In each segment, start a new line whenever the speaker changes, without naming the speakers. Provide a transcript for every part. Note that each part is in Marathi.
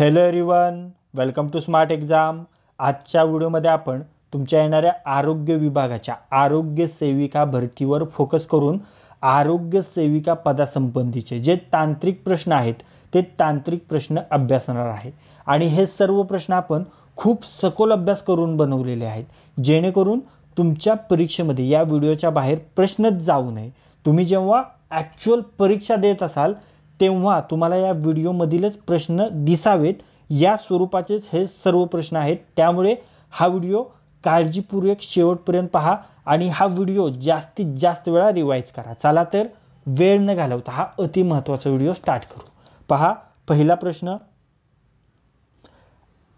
Hello everyone, welcome to smart exam. आजच्या व्हिडिओमध्ये आपण तुमच्या येणाऱ्या आरोग्य विभागाच्या आरोग्य सेविका भरतीवर फोकस करून आरोग्य सेविका पदासंबंधीचे जे तांत्रिक प्रश्न आहेत ते तांत्रिक प्रश्न अभ्यासणार आहे. आणि हे सर्व प्रश्न आपण खूप सखोल अभ्यास करून बनवलेले आहेत, जेणेकरून तुमच्या परीक्षेमध्ये या व्हिडिओच्या बाहेर प्रश्नच जाऊ नये. तुम्ही जेव्हा ॲक्च्युअल परीक्षा देत असाल तेव्हा तुम्हाला या व्हिडिओमधीलच प्रश्न दिसावेत या स्वरूपाचेच हे सर्व प्रश्न आहेत. त्यामुळे हा व्हिडिओ काळजीपूर्वक शेवटपर्यंत पहा आणि हा व्हिडिओ जास्तीत जास्त वेळा रिवाइज करा. चला तर वेळ न घालवता हा अति महत्त्वाचा व्हिडिओ स्टार्ट करू. पहा, पहिला प्रश्न,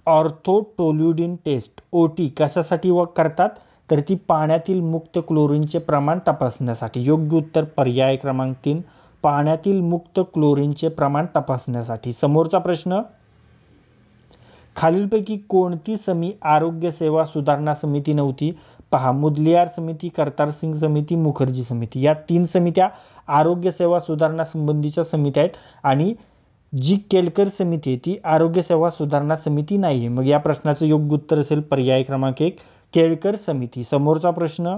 ऑर्थोटोल्युडिन टेस्ट ओटी कशासाठी करतात? तर ती पाण्यातील मुक्त क्लोरीनचे प्रमाण तपासण्यासाठी. योग्य उत्तर पर्याय क्रमांक 3, पाण्यातील मुक्त क्लोरीनचे प्रमाण तपासण्यासाठी. समोरचा प्रश्न, खालीलपैकी कोणती आरोग्य सेवा सुधारणा समिती नव्हती? पहा, मुदलियार समिती, करतार सिंग समिती, मुखर्जी समिती. या 3 समित्या आरोग्य सेवा सुधारणा संबंधीच्या समित्या आहेत आणि जी केलकर समिती आहे ती आरोग्य सेवा सुधारणा समिती नाही आहे. मग या प्रश्नाचं योग्य उत्तर असेल पर्याय क्रमांक 1, केळकर समिती. समोरचा प्रश्न,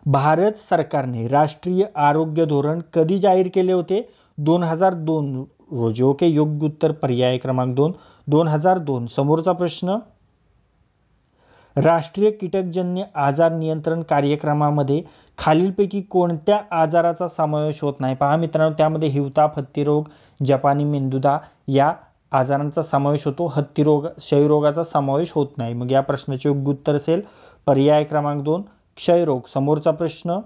भारत सरकारने राष्ट्रीय आरोग्य धोरण कधी जाहीर केले होते? 2002 रोजी. ओके, योग्य उत्तर पर्याय क्रमांक 2, 2002. समोरचा प्रश्न, राष्ट्रीय कीटकजन्य आजार नियंत्रण कार्यक्रमामध्ये खालीलपैकी कोणत्या आजाराचा समावेश होत नाही? पहा मित्रांनो, त्यामध्ये हिवताप, हत्तीरोग, जपानी मेंदुदा या आजारांचा समावेश होतो. हत्तीरोग, क्षयरोगाचा समावेश होत नाही. मग या प्रश्नाचे योग्य उत्तर असेल पर्याय क्रमांक 2, क्षयरोग. समोरचा प्रश्न,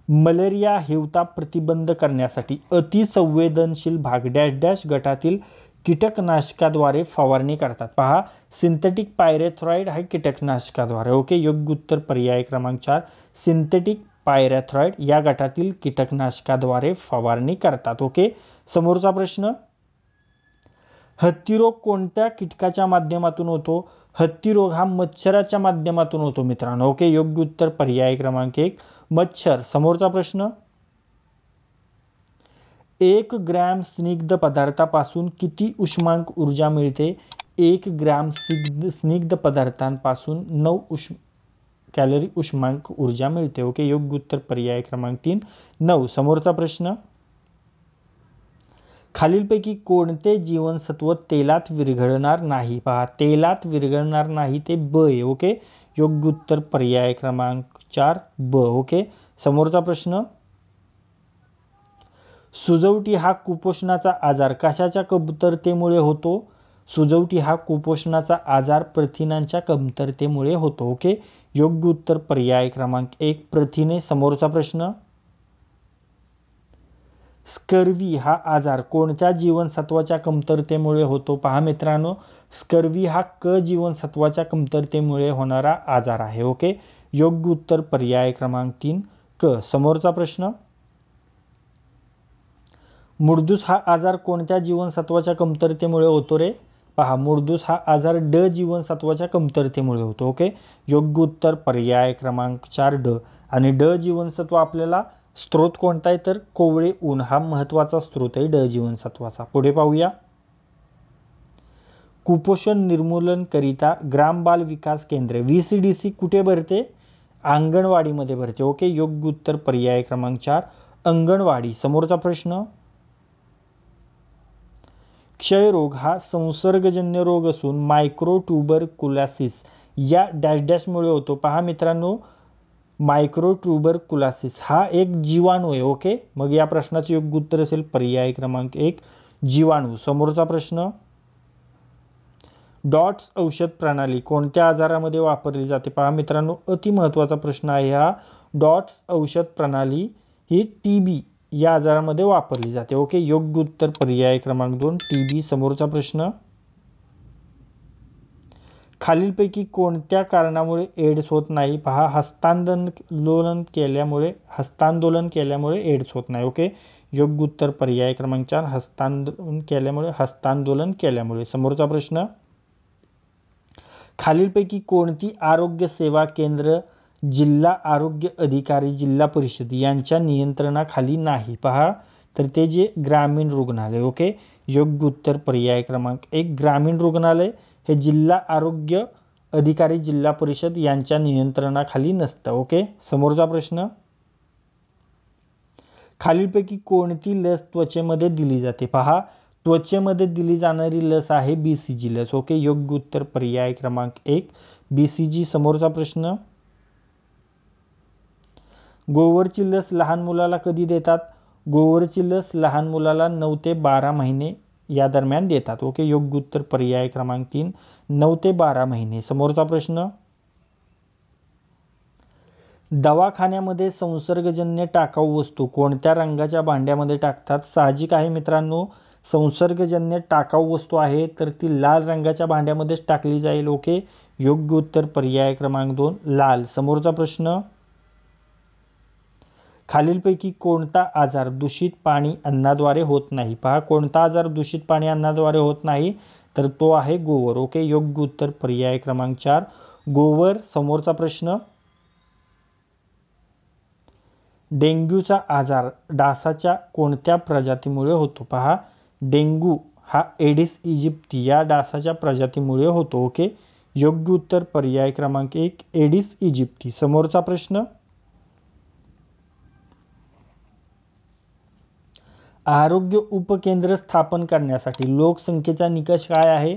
मलेरिया हिवताप प्रतिबंध करण्यासाठी अतिसंवेदनशील भाग डॅश डॅश गटातील कीटकनाशकाद्वारे फवारणी करतात. पहा, सिंथेटिक पायरेथ्रॉइड हा कीटकनाशकाद्वारे. ओके, योग्य उत्तर पर्याय क्रमांक 4, सिंथेटिक पायरेथ्रॉइड या गटातील कीटकनाशकाद्वारे फवारणी करतात. ओके, समोरचा प्रश्न, हत्तीरोग कोणत्या कीटकाच्या माध्यमातून होतो? हत्तीरोग हा मच्छराच्या माध्यमातून होतो मित्रांनो. ओके, योग्य उत्तर पर्याय क्रमांक 1, मच्छर. समोरचा प्रश्न, 1 ग्रॅम स्निग्ध पदार्थापासून किती उष्मांक ऊर्जा मिळते? 1 ग्रॅम स्निग्ध पदार्थांपासून 9 कॅलरी उष्मांक ऊर्जा मिळते. ओके, योग्य उत्तर पर्याय क्रमांक 3, 9. समोरचा प्रश्न, खालीलपैकी कोणते जीवनसत्व तेलात विरघळणार नाही? पहा, तेलात विरघळणार नाही ते ब आहे. ओके, योग्य उत्तर पर्याय क्रमांक 4, ब. ओके, समोरचा प्रश्न, सुजवटी हा कुपोषणाचा आजार कशाच्या कमतरतेमुळे होतो? सुजवटी हा कुपोषणाचा आजार प्रथिनांच्या कमतरतेमुळे होतो. ओके, योग्य उत्तर पर्याय क्रमांक 1, प्रथिने. समोरचा प्रश्न, स्कर्वी हा आजार कोणत्या जीवनसत्वाच्या कमतरतेमुळे होतो? पहा मित्रांनो, स्कर्वी हा क जीवनसत्वाच्या कमतरतेमुळे होणारा आजार आहे. ओके, योग्य उत्तर पर्याय क्रमांक 3, क. समोरचा प्रश्न, मुर्दूस हा आजार कोणत्या जीवनसत्वाच्या कमतरतेमुळे होतो रे? पहा, मुर्दूस हा आजार ड जीवनसत्वाच्या कमतरतेमुळे होतो. ओके, योग्य उत्तर पर्याय क्रमांक 4, ड. आणि ड जीवनसत्व आपल्याला स्त्रोत कोणता आहे? तर कोवळे ऊन हा महत्त्वाचा स्त्रोत आहे ड जीवनसत्वाचा. पुढे पाहूया, कुपोषण निर्मूलन करिता ग्राम बाल विकास केंद्र VCDC कुठे भरते? अंगणवाडीमध्ये भरते. ओके, योग्य उत्तर पर्याय क्रमांक 4, अंगणवाडी. समोरचा प्रश्न, क्षयरोग हा संसर्गजन्य रोग असून मायक्रोट्युबरकुलोसिस या डॅश डॅशमुळे होतो. पहा मित्रांनो, मायक्रोट्युबरकुलोसिस हा एक जीवाणू आहे. ओके, मग या प्रश्नाचे योग्य उत्तर असेल पर्याय क्रमांक 1, जीवाणू. समोरचा प्रश्न, डॉट्स औषध प्रणाली कोणत्या आजारामध्ये वापरली जाते? पहा मित्रांनो, अति महत्त्वाचा प्रश्न आहे हा. डॉट्स औषध प्रणाली ही TB या आजारामध्ये वापरली जाते. ओके, योग्य उत्तर पर्याय क्रमांक 2, TB. समोरचा प्रश्न, खालीलपैकी कोणत्या कारणामुळे एड्स होत नाही? पहा, हस्तांदोलन केल्यामुळे एड्स होत नाही. ओके, योग्य उत्तर पर्याय क्रमांक 4, हस्तांदोलन केल्यामुळे. समोरचा प्रश्न, खालीलपैकी कोणती आरोग्य सेवा केंद्र जिल्हा आरोग्य अधिकारी जिल्हा परिषद यांच्या नियंत्रणाखाली नाही? पहा, तर ते जे ग्रामीण रुग्णालय. ओके, योग्य उत्तर पर्याय क्रमांक 1 ग्रामीण रुग्णालय हे जिल्हा आरोग्य अधिकारी जिल्हा परिषद यांच्या नियंत्रणाखाली नसतं. ओके, समोरचा प्रश्न, खालीलपैकी कोणती लस त्वचेमध्ये दिली जाते? पहा, त्वचेमध्ये दिली जाणारी लस आहे BCG लस. ओके, योग्य उत्तर पर्याय क्रमांक 1 BCG. समोरचा प्रश्न, गोवरची लस लहान मुलाला कधी देतात? गोवरची लस लहान मुलाला 9 ते 12 महिने या दरम्यान देतात. ओके, योग्य उत्तर पर्याय क्रमांक 3 9 ते 12 महिने. समोरचा प्रश्न, दवाखान्यामध्ये संसर्गजन्य टाकाऊ वस्तू कोणत्या रंगाच्या भांड्यामध्ये टाकतात? साहजिक आहे मित्रांनो, संसर्गजन्य टाकाऊ वस्तू आहे तर ती लाल रंगाच्या भांड्यामध्येच टाकली जाईल. ओके, योग्य उत्तर पर्याय क्रमांक 2 लाल. समोरचा प्रश्न, खालीलपैकी कोणता आजार दूषित पाणी अन्नाद्वारे होत नाही? पहा, कोणता आजार दूषित पाणी अन्नाद्वारे होत नाही? तर तो आहे गोवर. ओके, योग्य उत्तर पर्याय क्रमांक 4 गोवर. समोरचा प्रश्न, डेंग्यूचा आजार डासाच्या कोणत्या प्रजातीमुळे होतो? पहा, डेंग्यू हा एडिस इजिप्ती या डासाच्या प्रजातीमुळे होतो. ओके, योग्य उत्तर पर्याय क्रमांक 1 एडिस इजिप्ती. समोरचा प्रश्न, आरोग्य उपकेंद्र स्थापन करण्यासाठी लोकसंख्येचा निकष काय आहे?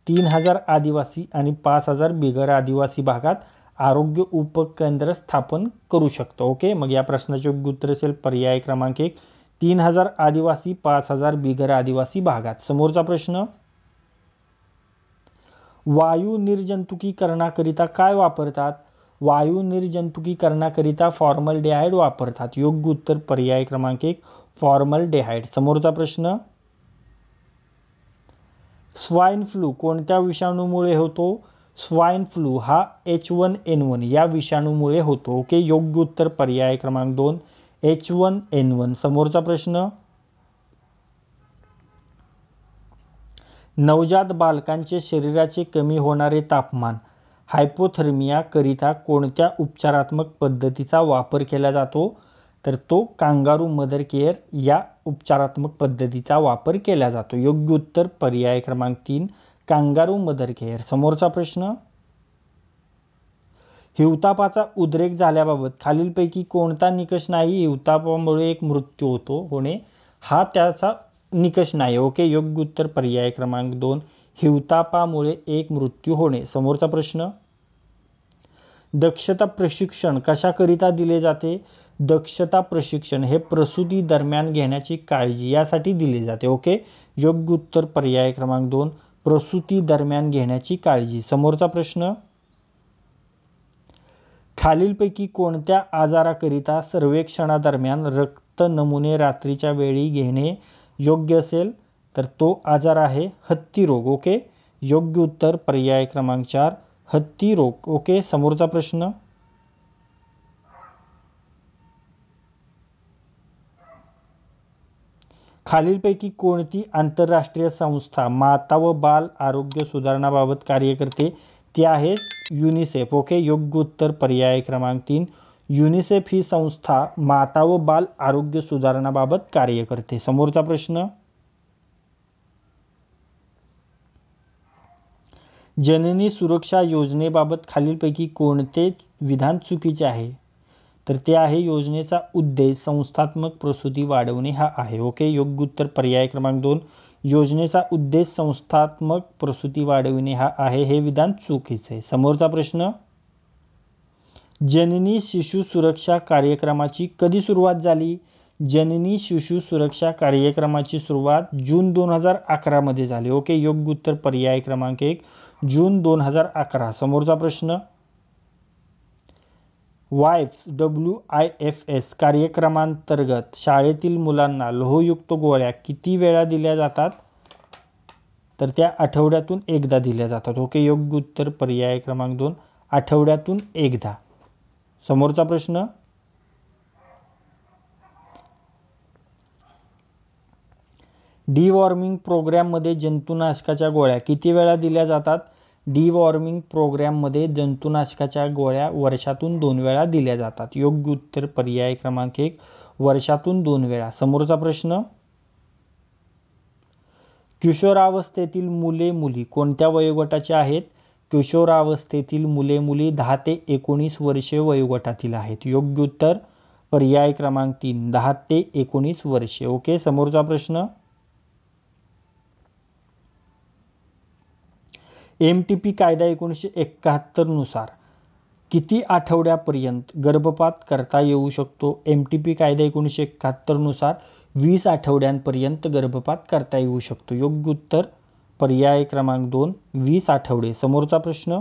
3000 आदिवासी आणि 5000 बिगर आदिवासी भागात आरोग्य उपकेंद्र स्थापन करू शकतो. ओके, मग या प्रश्नाचे योग्य उत्तर असेल पर्याय क्रमांक 1 3000 आदिवासी 5000 बिगर आदिवासी भागात. समोरचा प्रश्न, वायू निर्जंतुकीकरणाकरिता काय वापरतात? वायू निर्जंतुकीकरणाकरिता फॉर्मलडिहाइड वापरतात. योग्य उत्तर पर्याय क्रमांक 1 फॉर्मलडिहाइड. समोरचा प्रश्न, स्वाईन फ्लू कोणत्या विषाणूमुळे होतो? स्वाईन फ्लू हा H1N1 या विषाणूमुळे होतो. ओके, योग्य उत्तर पर्याय क्रमांक 2 H1N1. समोरचा प्रश्न, नवजात बालकांचे शरीराचे कमी होणारे तापमान हायपोथर्मिया करिता कोणत्या उपचारात्मक पद्धतीचा वापर केला जातो? तर तो कांगारू मदर केअर या उपचारात्मक पद्धतीचा वापर केला जातो. योग्य उत्तर पर्याय क्रमांक 3 कांगारू मदर केअर. समोरचा प्रश्न, हिवतापाचा उद्रेक झाल्याबाबत खालीलपैकी कोणता निकष नाही? हिवतापामुळे एक मृत्यू होणे हा त्याचा निकष नाही. ओके, योग्य उत्तर पर्याय क्रमांक 2 हिवतापामुळे एक मृत्यू होणे. समोरचा प्रश्न, दक्षता प्रशिक्षण कशाकरिता दिले जाते? दक्षता प्रशिक्षण हे प्रसूती दरम्यान घेण्याची काळजी यासाठी दिले जाते. ओके, योग्य उत्तर पर्याय क्रमांक 2 प्रसूती दरम्यान घेण्याची काळजी. समोरचा प्रश्न, खालीलपैकी कोणत्या आजाराकरिता सर्वेक्षणादरम्यान रक्त नमुने रात्रीच्या वेळी घेणे योग्य असेल? तर तो आजार आहे हत्ती रोग. ओके, योग्य उत्तर पर्याय क्रमांक 4 हत्ती रोग. ओके, समोरचा प्रश्न, खालीलपैकी कोणती आंतरराष्ट्रीय संस्था माता व बाल आरोग्य सुधारणाबाबत कार्य करते? ती आहे युनिसेफ. ओके, योग्य उत्तर पर्याय क्रमांक 3 युनिसेफ ही संस्था माता व बाल आरोग्य सुधारणाबाबत कार्य करते. समोरचा प्रश्न, जननी सुरक्षा योजनेबाबत खालीलपैकी कोणते विधान चुकीचे आहे? तर ते आहे योजनेचा उद्देश संस्थात्मक प्रसूती वाढवणे हा आहे. ओके, योग्य उत्तर पर्याय क्रमांक 2 योजनेचा उद्देश संस्थात्मक प्रसूती वाढविणे हा आहे हे विधान चुकीचे आहे. समोरचा प्रश्न, जननी शिशु सुरक्षा कार्यक्रमाची कधी सुरुवात झाली? जननी शिशु सुरक्षा कार्यक्रमाची सुरुवात जून 2011 मध्ये झाली. ओके, योग्य उत्तर पर्याय क्रमांक 1 जून 2011. समोरचा प्रश्न, WIFS कार्यक्रमांतर्गत शाळेतील मुलांना लोहयुक्त गोळ्या किती वेळा दिल्या जातात? तर त्या आठवड्यातून एकदा दिल्या जातात. ओके, योग्य उत्तर पर्याय क्रमांक 2 आठवड्यातून एकदा. समोरचा प्रश्न, डिवॉर्मिंग प्रोग्राममध्ये जंतुनाशकाच्या गोळ्या किती वेळा दिल्या जातात? डिवॉर्मिंग प्रोग्राममध्ये जंतुनाशकाच्या गोळ्या वर्षातून 2 वेळा दिल्या जातात. योग्य उत्तर पर्याय क्रमांक 1 वर्षातून 2 वेळा. समोरचा प्रश्न, किशोरावस्थेतील मुले मुली कोणत्या वयोगटाचे आहेत? किशोरावस्थेतील मुले मुली 10 ते 19 वर्षे वयोगटातील आहेत. योग्य उत्तर पर्याय क्रमांक 3, 10 ते 19 वर्षे. ओके. समोरचा प्रश्न, MTP कायदा 1971 नुसार किती आठवड्यापर्यंत गर्भपात करता येऊ शकतो? MTP कायदा 1971 नुसार 20 आठवड्यांपर्यंत गर्भपात करता येऊ शकतो. योग्य उत्तर पर्याय क्रमांक 2, 20 आठवडे. समोरचा प्रश्न,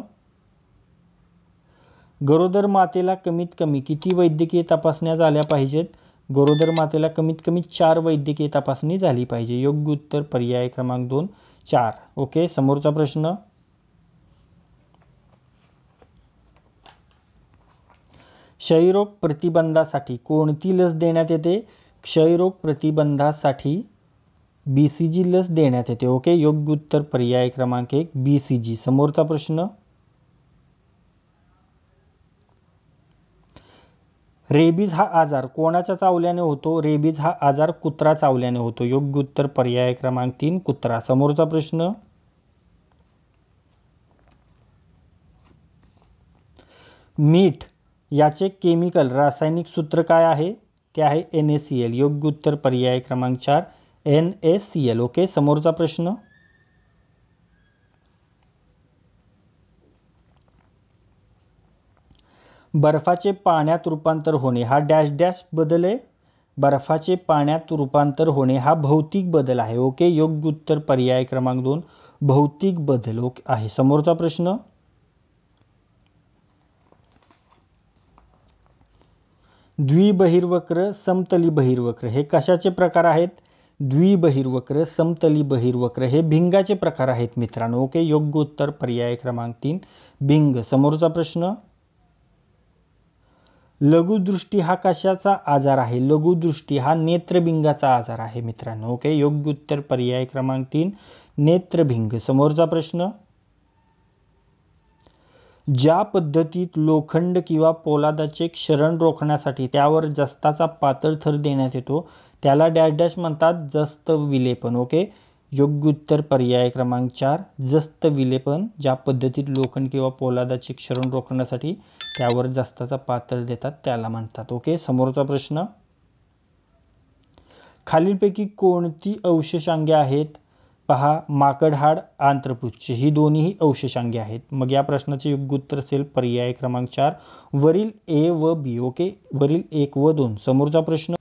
गरोदर मातेला कमीत कमी किती वैद्यकीय तपासण्या झाल्या पाहिजेत? गरोदर मातेला कमीत कमी 4 वैद्यकीय तपासणी झाली पाहिजे. योग्य उत्तर पर्याय क्रमांक 2, 4. ओके. समोरचा प्रश्न, क्षयरोग प्रतिबंधासाठी कोणती लस देण्यात येते? क्षयरोग प्रतिबंधासाठी BCG लस देण्यात येते. ओके. योग्य उत्तर पर्याय क्रमांक 1, BCG. समोरचा प्रश्न, रेबीज हा आजार कोणाच्या चावल्याने होतो? रेबीज हा आजार कुत्रा चावल्याने होतो. योग्य उत्तर पर्याय क्रमांक 3, कुत्रा. समोरचा प्रश्न, मीठ याचे केमिकल रासायनिक सूत्र काय आहे? ते आहे NaCl. योग्य उत्तर पर्याय क्रमांक 4, NaCl. ओके. समोरचा प्रश्न, बर्फाचे पाण्यात रूपांतर होणे हा डॅश डॅश बदल आहे? बर्फाचे पाण्यात रूपांतर होणे हा भौतिक बदल आहे. ओके. योग्य उत्तर पर्याय क्रमांक 2, भौतिक बदल. ओके आहे. समोरचा प्रश्न, द्विबहिर्वक्र समतली बहिर्वक्र हे कशाचे प्रकार आहेत? द्विबहिर्वक्र समतली बहिर्वक्र हे भिंगाचे प्रकार आहेत मित्रांनो. ओके. योग्य उत्तर पर्याय क्रमांक 3, भिंग. समोरचा प्रश्न, लघुदृष्टी हा कशाचा आजार आहे? लघुदृष्टी हा नेत्रभिंगाचा आजार आहे मित्रांनो. ओके. योग्य उत्तर पर्याय क्रमांक 3, नेत्रभिंग. समोरचा प्रश्न, ज्या पद्धतीत लोखंड किंवा पोलादाचे क्षरण रोखण्यासाठी त्यावर जस्ताचा पातळ थर देण्यात येतो त्याला डॅश डॅश म्हणतात? जस्त विलेपन. ओके. योग्य उत्तर पर्याय क्रमांक 4, जस्त विलेपन. ज्या पद्धतीत लोखंड किंवा पोलादाचे क्षरण रोखण्यासाठी त्यावर जस्ताचा पातळ देतात त्याला म्हणतात. ओके. समोरचा प्रश्न, खालीलपैकी कोणती अवशेषांगे आहेत? पहा, माकडहाड, आंत्रपुच्छ ही दोन्ही अवशेषांगे आहेत. मग या प्रश्नाचे योग्य उत्तर असेल पर्याय क्रमांक 4, वरील A व B. ओके. वरील 1 व 2. समोरचा प्रश्न,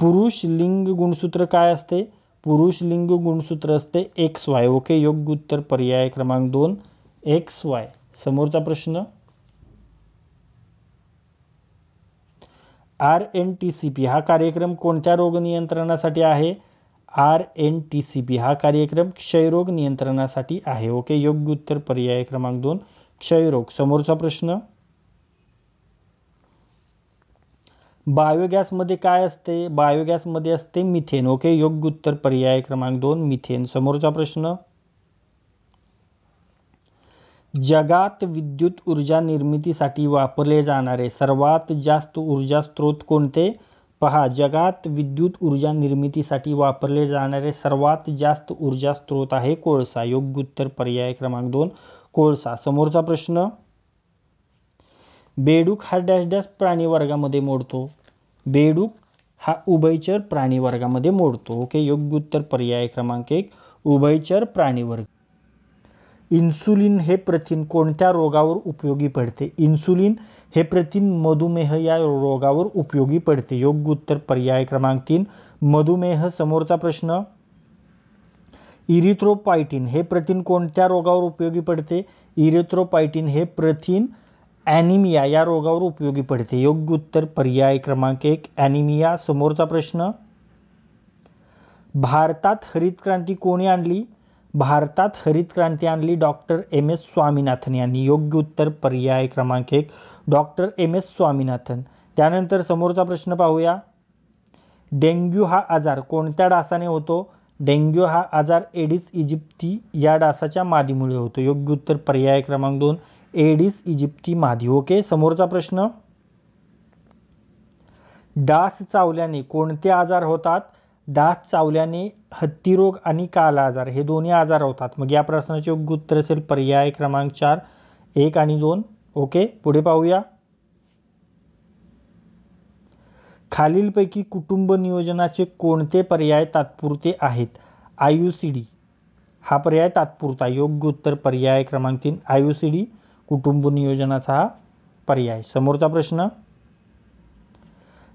पुरुष लिंग गुणसूत्र काय असते? पुरुष लिंग गुणसूत्र असते XY. ओके. योग्य उत्तर पर्याय क्रमांक 2, XY. समोरचा प्रश्न, RNTCP हा कार्यक्रम कोणत्या रोग नियंत्रणासाठी आहे? RNTCP हा कार्यक्रम क्षयरोग नियंत्रणासाठी आहे. ओके. योग्य उत्तर पर्याय क्रमांक 2, क्षयरोग. समोरचा प्रश्न, बायोगॅसमध्ये काय असते? बायोगॅसमध्ये असते मिथेन. ओके. योग्य उत्तर पर्याय क्रमांक 2, मिथेन. समोरचा प्रश्न, जगात विद्युत ऊर्जा निर्मितीसाठी वापरले जाणारे सर्वात जास्त ऊर्जा स्रोत कोणते? पहा, जगात विद्युत ऊर्जा निर्मितीसाठी वापरले जाणारे सर्वात जास्त ऊर्जा स्रोत आहे कोळसा. योग्य उत्तर पर्याय क्रमांक 2, कोळसा. समोरचा प्रश्न, बेडूक हा डॅश डॅश प्राणी वर्गामध्ये मोडतो? बेडूक हा उभयचर प्राणी वर्गामध्ये मोडतो. ओके. योग्य उत्तर पर्याय क्रमांक 1, उभयचर प्राणी वर्ग. इन्सुलिन हे प्रथिन कोणत्या रोगावर उपयोगी पडते? इन्सुलिन हे प्रथिन मधुमेह या रोगावर उपयोगी पडते. योग्य उत्तर पर्याय क्रमांक 3, मधुमेह. समोरचा प्रश्न, इरिथ्रोपायटिन हे प्रथिन कोणत्या रोगावर उपयोगी पडते? इरिथ्रोपायटिन हे प्रथिन ॲनिमिया या रोगावर उपयोगी पडते. योग्य उत्तर पर्याय क्रमांक 1, ॲनिमिया. समोरचा प्रश्न, भारतात हरित क्रांती कोणी आणली? भारतात हरित क्रांती आणली डॉक्टर MS स्वामीनाथन यांनी. योग्य उत्तर पर्याय क्रमांक 1, डॉक्टर MS स्वामीनाथन. त्यानंतर समोरचा प्रश्न पाहूया, डेंग्यू हा आजार कोणत्या डासाने होतो? डेंग्यू हा आजार एडिस इजिप्ती या डासाच्या मादीमुळे होतो. योग्य उत्तर पर्याय क्रमांक 2, एडिस इजिप्ती मादी. ओके. समोरचा प्रश्न, डास चावल्याने कोणते आजार होतात? डास चावल्याने हत्तीरोग आणि काला आजार हे दोन्ही आजार होतात. मग या प्रश्नाचे योग्य उत्तर असेल पर्याय क्रमांक 4, 1 आणि 2. ओके, पुढे पाहूया. खालीलपैकी कुटुंब नियोजनाचे कोणते पर्याय तात्पुरते आहेत? आयुसीडी हा पर्याय तात्पुरता. योग्य उत्तर पर्याय क्रमांक 3 आयुसीडी कुटुंब नियोजनाचा हा पर्याय. समोरचा प्रश्न.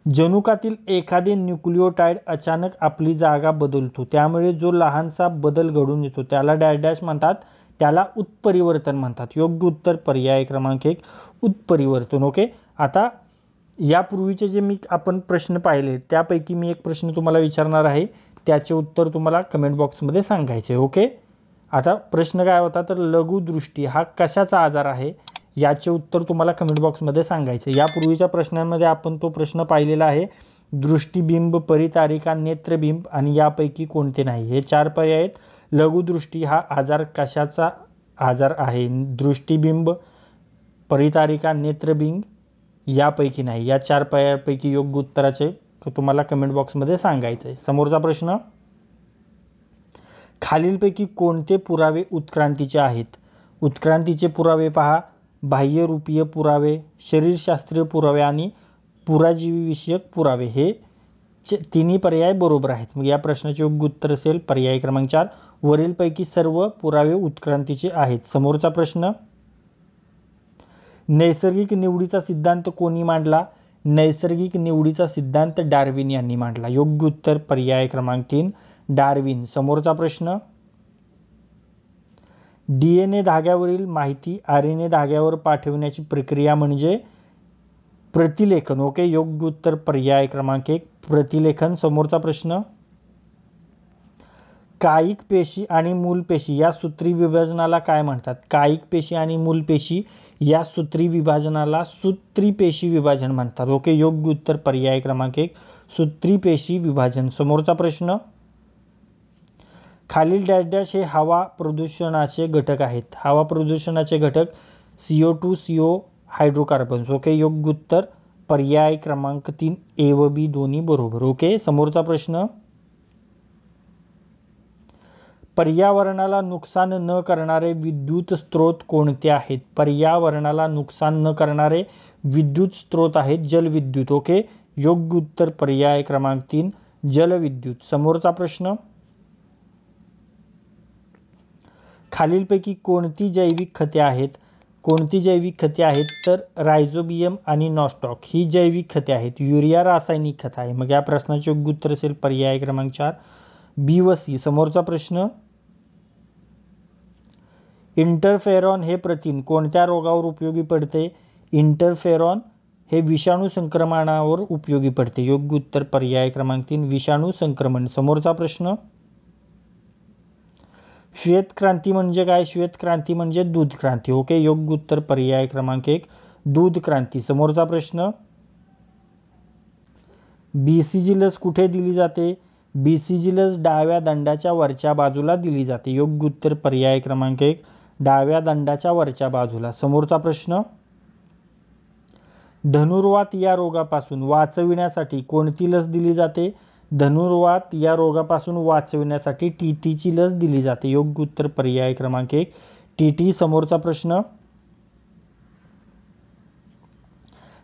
जनुकातील एखादे न्यूक्लियोटाइड अचानक आपली जागा बदलतो, त्यामुळे जो लहानसा बदल घडून येतो त्याला डॅश डॅश म्हणतात, त्याला उत्परिवर्तन म्हणतात. योग्य उत्तर पर्याय क्रमांक 1 उत्परिवर्तन. ओके, आता यापूर्वीचे जे आपण प्रश्न पाहिले त्यापैकी मी एक प्रश्न तुम्हाला विचारणार आहे, त्याचे उत्तर तुम्हाला कमेंट बॉक्समध्ये सांगायचे. ओके, आता प्रश्न काय होता तर लघुदृष्टी हा कशाचा आजार आहे याचे उत्तर तुम्हाला कमेंट बॉक्समध्ये सांगायचे. यापूर्वीच्या प्रश्नांमध्ये आपण तो प्रश्न पाहिलेला आहे. दृष्टिबिंब, परितारिका, नेत्रबिंब आणि यापैकी कोणते नाही, हे 4 पर्याय आहेत. लघुदृष्टी हा आजार कशाचा आजार आहे? दृष्टिबिंब, परितारिका, नेत्रबिंब यापैकी नाही. या 4 पर्यायापैकी योग्य उत्तराचे तुम्हाला कमेंट बॉक्समध्ये सांगायचं आहे. समोरचा प्रश्न. खालीलपैकी कोणते पुरावे उत्क्रांतीचे आहेत? उत्क्रांतीचे पुरावे पहा. बाह्यरूपीय पुरावे, शरीरशास्त्रीय पुरावे आणि पुराजीवी विषयक पुरावे हे तिन्ही पर्याय बरोबर आहेत. मग या प्रश्नाचे योग्य उत्तर असेल पर्याय क्रमांक 4 वरीलपैकी सर्व पुरावे उत्क्रांतीचे आहेत. समोरचा प्रश्न. नैसर्गिक निवडीचा सिद्धांत कोणी मांडला? नैसर्गिक निवडीचा सिद्धांत डार्विन यांनी मांडला. योग्य उत्तर पर्याय क्रमांक 3 डार्विन. समोरचा प्रश्न. डीएनए धाग्यावरील माहिती आरएनए धाग्यावर पाठविण्याची प्रक्रिया म्हणजे प्रतिलेखन. ओके, योग्य उत्तर पर्याय क्रमांक 1 प्रतिलेखन. समोरचा प्रश्न. कायिक पेशी आणि मूलपेशी या सूत्री विभाजनाला काय म्हणतात? कायिक पेशी आणि मूलपेशी या सूत्री विभाजनाला सूत्री पेशी विभाजन म्हणतात. ओके, योग्य उत्तर पर्याय क्रमांक 1 सूत्री पेशी विभाजन. समोरचा प्रश्न. खालील डॅश डॅश हे हवा प्रदूषणाचे घटक आहेत. हवा प्रदूषणाचे घटक CO2, CO हायड्रोकार्बन्स. ओके, योग्य उत्तर पर्याय क्रमांक 3 ए व बी दोन्ही बरोबर. ओके, समोरचा प्रश्न. पर्यावरणाला नुकसान न करणारे विद्युत स्रोत कोणते आहेत? पर्यावरणाला नुकसान न करणारे विद्युत स्रोत आहेत जलविद्युत. ओके, योग्य उत्तर पर्याय क्रमांक 3 जलविद्युत. समोरचा प्रश्न. खालीलपैकी कोणती जैविक खते आहेत? कोणती जैविक खते आहेत तर रायझोबियम आणि नॉस्टॉक ही जैविक खते आहेत. युरिया रासायनिक खत आहे. मग या प्रश्नाचे योग्य उत्तर असेल पर्याय क्रमांक 4 बी व सी. समोरचा प्रश्न. इंटरफेरॉन हे प्रथिन कोणत्या रोगावर उपयोगी पडते? इंटरफेरॉन हे विषाणू संक्रमणावर उपयोगी पडते. योग्य उत्तर पर्याय क्रमांक 3 विषाणू संक्रमण. समोरचा प्रश्न. श्वेत क्रांती म्हणजे काय? श्वेत क्रांती म्हणजे दूध क्रांती. ओके, योग्य उत्तर पर्याय क्रमांक 1 दूध क्रांती. समोरचा प्रश्न. बीसीजी लस कुठे दिली जाते? बीसीजी लस डाव्या दंडाच्या वरच्या बाजूला दिली जाते. योग्य उत्तर पर्याय क्रमांक 1 डाव्या दंडाच्या वरच्या बाजूला. समोरचा प्रश्न. धनुर्वात या रोगापासून वाचविण्यासाठी कोणती लस दिली जाते? धनुर्वात या रोगापासून वाचविण्यासाठी टीटीची लस दिली जाते. योग्य उत्तर पर्याय क्रमांक 1 टीटी. समोरचा प्रश्न.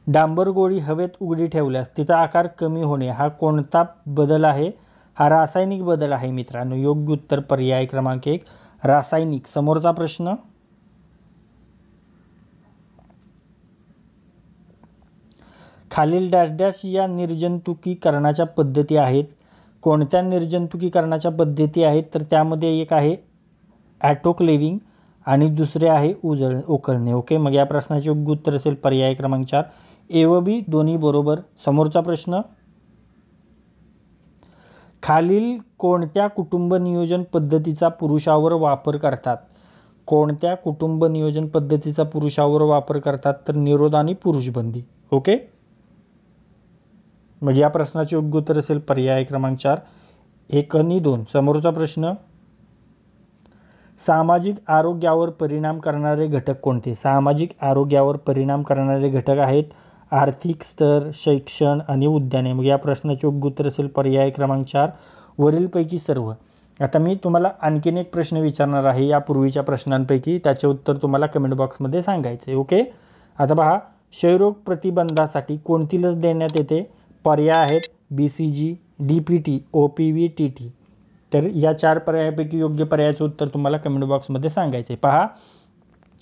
डांबर गोळी हवेत उघडी ठेवल्यास तिचा आकार कमी होणे हा कोणता बदल आहे? हा रासायनिक बदल आहे मित्रांनो. योग्य उत्तर पर्याय क्रमांक 1 रासायनिक. समोरचा प्रश्न. खालील डॅश डॅश या निर्जंतुकीकरणाच्या पद्धती आहेत. कोणत्या निर्जंतुकीकरणाच्या पद्धती आहेत तर त्यामध्ये एक आहे ॲटोक्लेविंग आणि दुसरे आहे उकळणे. ओके, मग या प्रश्नाचे योग्य उत्तर असेल पर्याय क्रमांक 4 ए व बी दोन्ही बरोबर. समोरचा प्रश्न. खालील कोणत्या कुटुंब नियोजन पद्धतीचा पुरुषावर वापर करतात? कोणत्या कुटुंब नियोजन पद्धतीचा पुरुषावर वापर करतात तर निरोध आणि पुरुषबंदी. ओके, मग या प्रश्नाचे योग्य उत्तर असेल पर्याय क्रमांक 4 1 आणि 2. समोरचा प्रश्न. सामाजिक आरोग्यावर परिणाम करणारे घटक कोणते? सामाजिक आरोग्यावर परिणाम करणारे घटक आहेत आर्थिक स्तर, शिक्षण आणि उद्याने. मग या प्रश्नाचे योग्य उत्तर असेल पर्याय क्रमांक 4 वरीलपैकी सर्व. आता मी तुम्हाला आणखीन एक प्रश्न विचारणार आहे या पूर्वीच्या प्रश्नांपैकी, त्याचे उत्तर तुम्हाला कमेंट बॉक्समध्ये सांगायचे. ओके. आता पहा, क्षयरोग प्रतिबंधासाठी कोणती लस देण्यात येते? पर्याय आहेत BCG, DPT, OPV, TT. तर या 4 पर्यायापैकी योग्य पर्यायाचं उत्तर तुम्हाला कमेंट बॉक्समध्ये सांगायचे. पहा,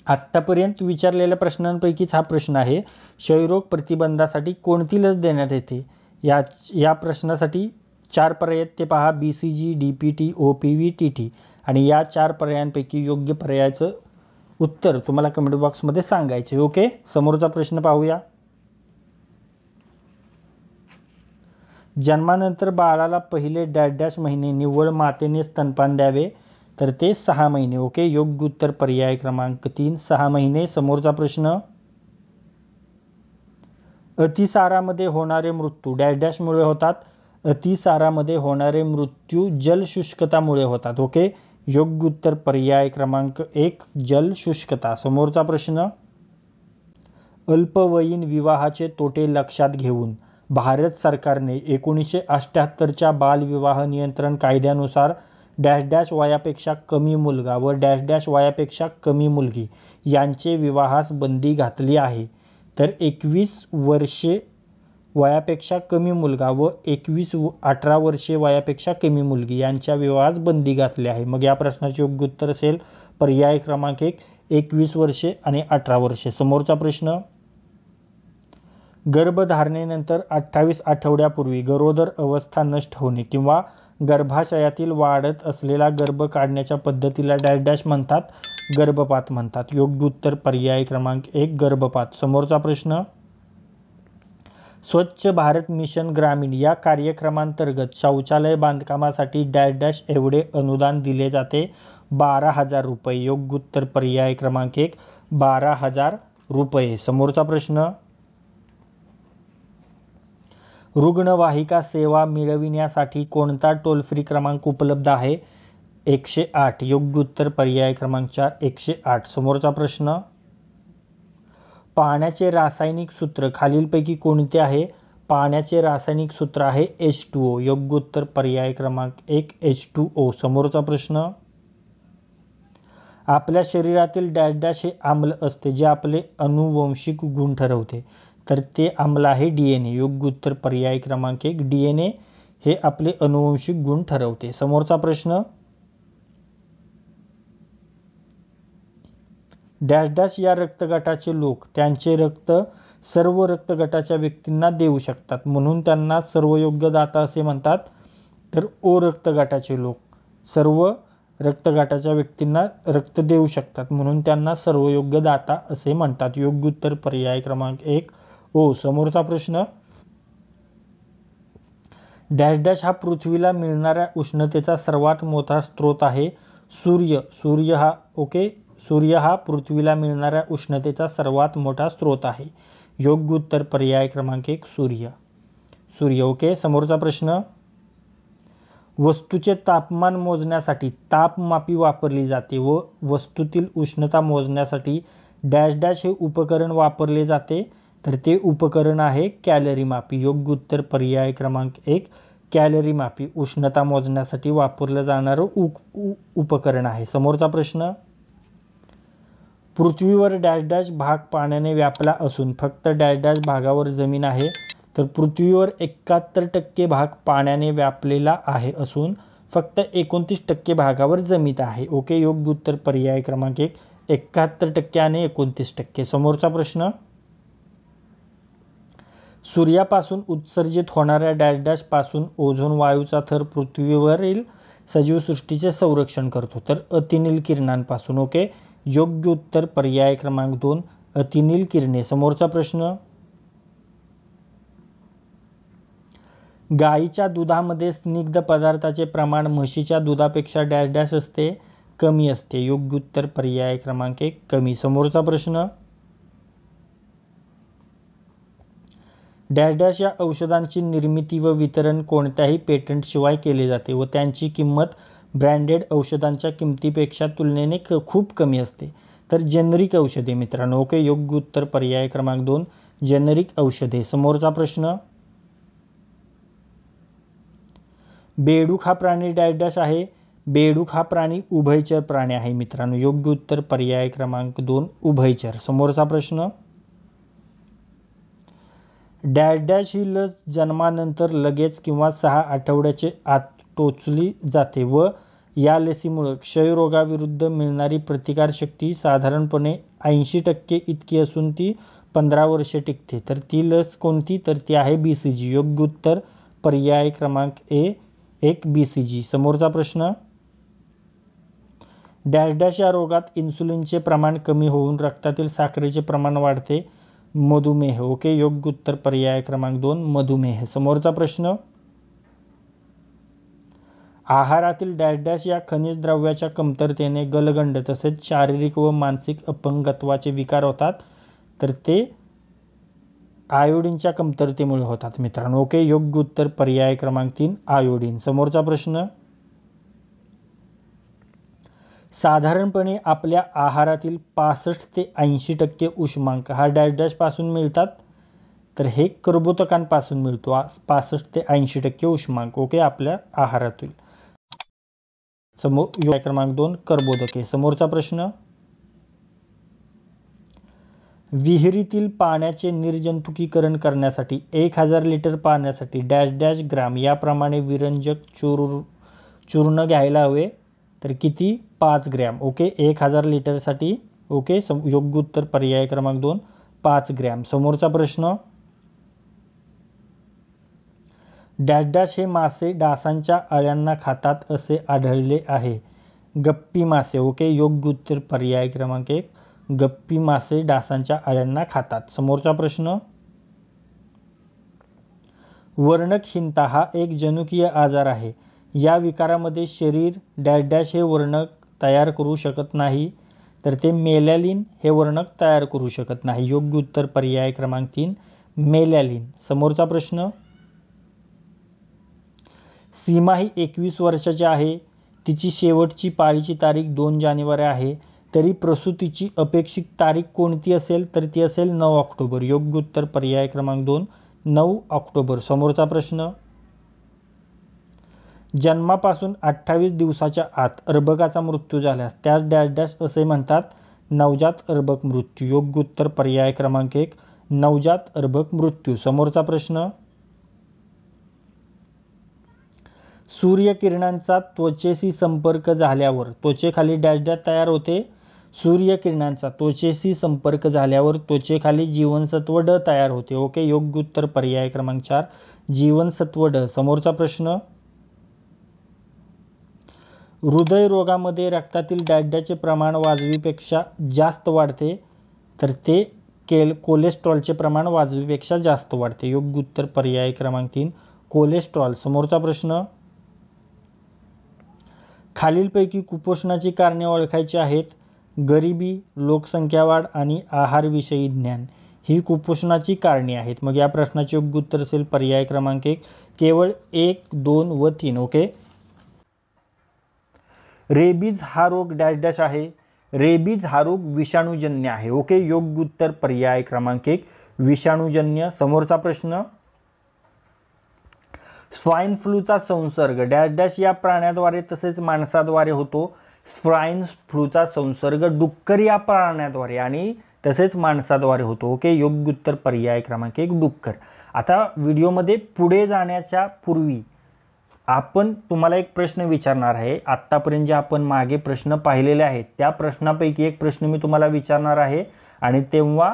आत्तापर्यंत विचारलेल्या प्रश्नांपैकीच हा प्रश्न आहे. क्षयरोग प्रतिबंधासाठी कोणती लस देण्यात येते? या प्रश्नासाठी 4 पर्याय आहेत, ते पहा BCG, DPT, OPV, TT. आणि या 4 पर्यायांपैकी योग्य पर्यायाचं उत्तर तुम्हाला कमेंट बॉक्समध्ये सांगायचे. ओके. समोरचा प्रश्न पाहूया. जन्मानंतर बाळाला पहिले डॅश महिने निव्वळ मातेने स्तनपान द्यावे? तर ते 6 महिने. ओके. योग्य उत्तर पर्याय क्रमांक 3 6 महिने. समोरचा प्रश्न, अतिसारामध्ये होणारे मृत्यू डॅशमुळे होतात? अतिसारामध्ये होणारे मृत्यू जलशुष्कतामुळे होतात. ओके. योग्य उत्तर पर्याय क्रमांक 1 जलशुष्कता. समोरचा प्रश्न, अल्पवयीन विवाहाचे तोटे लक्षात घेऊन भारत सरकारने 1978च्या बालविवाह नियंत्रण कायद्यानुसार डॅश वयापेक्षा कमी मुलगा व डॅश वयापेक्षा कमी मुलगी यांचे विवाहास बंदी घातली आहे. तर 21 वर्षे वयापेक्षा कमी मुलगा व 18 वर्षे वयापेक्षा कमी मुलगी यांच्या विवाहास बंदी घातली आहे. मग या प्रश्नाचे योग्य उत्तर असेल पर्याय क्रमांक 1 21 वर्षे आणि 18 वर्षे. समोरचा प्रश्न, गर्भधारणेनंतर 28 आठवड्यापूर्वी गरोदर अवस्था नष्ट होणे किंवा गर्भाशयातील वाढत असलेला गर्भ काढण्याच्या पद्धतीला डॅश म्हणतात? गर्भपात म्हणतात. योग्य उत्तर पर्याय क्रमांक 1 गर्भपात. समोरचा प्रश्न, स्वच्छ भारत मिशन ग्रामीण या कार्यक्रमांतर्गत शौचालय बांधकामासाठी डॅश एवढे अनुदान दिले जाते? 12,000 रुपये. योग्य उत्तर पर्याय क्रमांक 1 12,000 रुपये. समोरचा प्रश्न, रुग्णवाहिका सेवा मिळविण्यासाठी कोणता टोल फ्री क्रमांक उपलब्ध आहे? 108. योग्य उत्तर पर्याय क्रमांक 4 108. समोरचा प्रश्न, पाण्याचे रासायनिक सूत्र खालीलपैकी कोणते आहे? पाण्याचे रासायनिक सूत्र आहे H2O. योग्य उत्तर पर्याय क्रमांक 1 H2O. समोरचा प्रश्न, आपल्या शरीरातील डॅश हे आम्ल असते जे आपले अनुवंशिक गुण ठरवते? तर ते आम्ल आहे DNA. योग्य उत्तर पर्याय क्रमांक 1 DNA हे आपले अनुवंशिक गुण ठरवते. समोरचा प्रश्न, डॅश या रक्तगटाचे लोक त्यांचे रक्त सर्व रक्तगटाच्या व्यक्तींना देऊ शकतात म्हणून त्यांना सर्वयोग्य दाता असे म्हणतात? तर O रक्तगटाचे लोक सर्व रक्तगटाच्या व्यक्तींना रक्त देऊ शकतात म्हणून त्यांना सर्वयोग्य दाता असे म्हणतात. योग्य उत्तर पर्याय क्रमांक 1 O. समोरचा प्रश्न, डॅश हा पृथ्वीला मिळणाऱ्या उष्णतेचा सर्वात मोठा स्रोत आहे? सूर्य हा पृथ्वीला मिळणाऱ्या उष्णतेचा सर्वात मोठा स्रोत आहे. योग्य उत्तर पर्याय क्रमांक 1 सूर्य. ओके. समोरचा प्रश्न, वस्तूचे तापमान मोजण्यासाठी तापमापी वापरली जाते व वस्तूतील उष्णता मोजण्यासाठी डॅश हे उपकरण वापरले जाते? तर ते उपकरण आहे कॅलरी मापी. योग्य उत्तर पर्याय क्रमांक 1 कॅलरी मापी उष्णता मोजण्यासाठी वापरलं जाणारं उपकरण आहे. समोरचा प्रश्न, पृथ्वीवर डॅश भाग पाण्याने व्यापला असून फक्त डॅश भागावर जमीन आहे? तर पृथ्वीवर 71% भाग पाण्याने व्यापलेला आहे असून फक्त 29% भागावर जमीन आहे. ओके. योग्य उत्तर पर्याय क्रमांक 1 71% आणि 29%. समोरचा प्रश्न, सूर्यापासून उत्सर्जित होणाऱ्या डॅश पासून ओझोन वायूचा थर पृथ्वीवरील सजीवसृष्टीचे संरक्षण करतो? तर अतिनील किरणांपासून. ओके. योग्य उत्तर पर्याय क्रमांक 2 अतिनील किरणे. समोरचा प्रश्न, गाईच्या दुधामध्ये स्निग्ध पदार्थाचे प्रमाण म्हशीच्या दुधापेक्षा डॅश असते? कमी असते. योग्य उत्तर पर्याय क्रमांक 1 कमी. समोरचा प्रश्न, डॅश या औषधांची निर्मिती व वितरण कोणत्याही पेटंटशिवाय केले जाते व त्यांची किंमत ब्रँडेड औषधांच्या किमतीपेक्षा तुलनेने खूप कमी असते? तर जेनरिक औषधे मित्रांनो. ओके. योग्य उत्तर पर्याय क्रमांक 2 जेनेरिक औषधे. समोरचा प्रश्न, बेडूक हा प्राणी डॅश डॅश आहे. बेडूक हा प्राणी उभयचर प्राणी आहे मित्रांनो. योग्य उत्तर पर्याय क्रमांक 2 उभयचर. समोरचा प्रश्न, डॅश डॅश ही लस जन्मानंतर लगेच किंवा 6 आठवड्याचे आत टोचली जाते व या लसीमुळे क्षयरोगाविरुद्ध मिळणारी प्रतिकारशक्ती साधारणपणे 80% इतकी असून ती 15 वर्षे टिकते. तर ती लस कोणती? तर ती आहे BCG. योग्य उत्तर पर्याय क्रमांक 1 BCG. समोरचा प्रश्न, डॅश डॅश या रोगात इन्सुलिनचे प्रमाण कमी होऊन रक्तातील साखरेचे प्रमाण वाढते. मधुमेह. ओके. योग्य उत्तर पर्याय क्रमांक 2 मधुमेह. समोरचा प्रश्न, आहारातील डॅश डॅश या खनिज द्रव्याच्या कमतरतेने गलगंड तसेच शारीरिक व मानसिक अपंगत्वाचे विकार होतात. तर ते आयोडीनच्या कमतरतेमुळे होतात मित्रांनो. ओके. योग्य उत्तर पर्याय क्रमांक 3 आयोडीन. समोरचा प्रश्न, साधारणपणे आपल्या आहारातील 65 ते 80% उष्मांक हा डॅश डॅश पासून मिळतात. तर हे कर्बोदकांपासून मिळतो. 65 ते 80% उष्मांक. ओके. आपल्या आहारातील. पर्याय क्रमांक 2 कर्बोदके. समोरचा प्रश्न, विहिरीतील पाण्याचे निर्जंतुकीकरण करण्यासाठी 1000 लिटर पाण्यासाठी डॅश डॅश ग्राम याप्रमाणे विरंजक चूर्ण घ्यायला हवे. तर किती? 5 ग्रॅम. ओके. 1000 लिटरसाठी. ओके. योग्य उत्तर पर्याय क्रमांक 2 5 ग्रॅम. समोरचा प्रश्न, डॅश डॅश हे मासे डासांच्या अळ्यांना खातात असे आढळले आहे. गप्पी मासे. ओके. योग्य उत्तर पर्याय क्रमांक 1 गप्पी मासे डासांच्या अळ्यांना खातात. समोरचा प्रश्न, वर्णकहीनता हा एक जनुकीय आजार आहे. या विकारामध्ये शरीर डॅश डॅश हे वर्णक तयार करू शकत नाही. तर ते मेलॅलिन हे वर्णक तयार करू शकत नाही. योग्य उत्तर पर्याय क्रमांक 3 मेलॅलिन. समोरचा प्रश्न, सीमा ही 21 वर्षाची आहे. तिची शेवटची पाळीची तारीख 2 जानेवारी आहे. तरी प्रसूतीची अपेक्षित तारीख कोणती असेल? तर ती असेल 9 ऑक्टोबर. योग्य उत्तर पर्याय क्रमांक 2 9 ऑक्टोबर. समोरचा प्रश्न, जन्मापासून 28 दिवसाच्या आत अर्भकाचा मृत्यू झाल्यास त्यास डॅश डॅश असे म्हणतात. नवजात अर्भक मृत्यू. योग्य उत्तर पर्याय क्रमांक 1 नवजात अर्भक मृत्यू. समोरचा प्रश्न, सूर्यकिरणांचा त्वचेशी संपर्क झाल्यावर त्वचेखाली डॅश डॅश तयार होते. सूर्यकिरणांचा त्वचेशी संपर्क झाल्यावर त्वचेखाली जीवनसत्व ड तयार होते. ओके. योग्य उत्तर पर्याय क्रमांक 4 जीवनसत्व ड. समोरचा प्रश्न, हृदयरोगामध्ये रक्तातील डॅश डॅशचे प्रमाण वाजवीपेक्षा जास्त वाढते. तर ते कोलेस्ट्रॉलचे प्रमाण वाजवीपेक्षा जास्त वाढते. योग्य उत्तर पर्याय क्रमांक 3 कोलेस्ट्रॉल. समोरचा प्रश्न, खालीलपैकी कुपोषणाची कारणे ओळखायची आहेत. गरिबी, लोकसंख्या वाढ आणि आहारविषयी ज्ञान ही कुपोषणाची कारणे आहेत. मग या प्रश्नाचे योग्य उत्तर असेल पर्याय क्रमांक 1 केवळ 1, 2 व 3. ओके. रेबीज हा रोग डॅश डॅश आहे. रेबीज हा रोग विषाणूजन्य आहे. ओके. योग्य उत्तर पर्याय क्रमांक 1 विषाणूजन्य. समोरचा प्रश्न, स्वाईन फ्लूचा संसर्ग डॅश डॅश या प्राण्याद्वारे तसेच माणसाद्वारे होतो. स्वाईन फ्लूचा संसर्ग डुक्कर या प्राण्याद्वारे आणि तसेच माणसाद्वारे होतो. ओके. योग्य उत्तर पर्याय क्रमांक 1 डुक्कर. आता व्हिडिओमध्ये पुढे जाण्याच्या पूर्वी आपण तुम्हाला एक प्रश्न विचारणार आहे. आत्तापर्यंत जे आपण मागे प्रश्न पाहिलेले आहेत त्या प्रश्नापैकी एक प्रश्न मी तुम्हाला विचारणार आहे आणि तेव्हा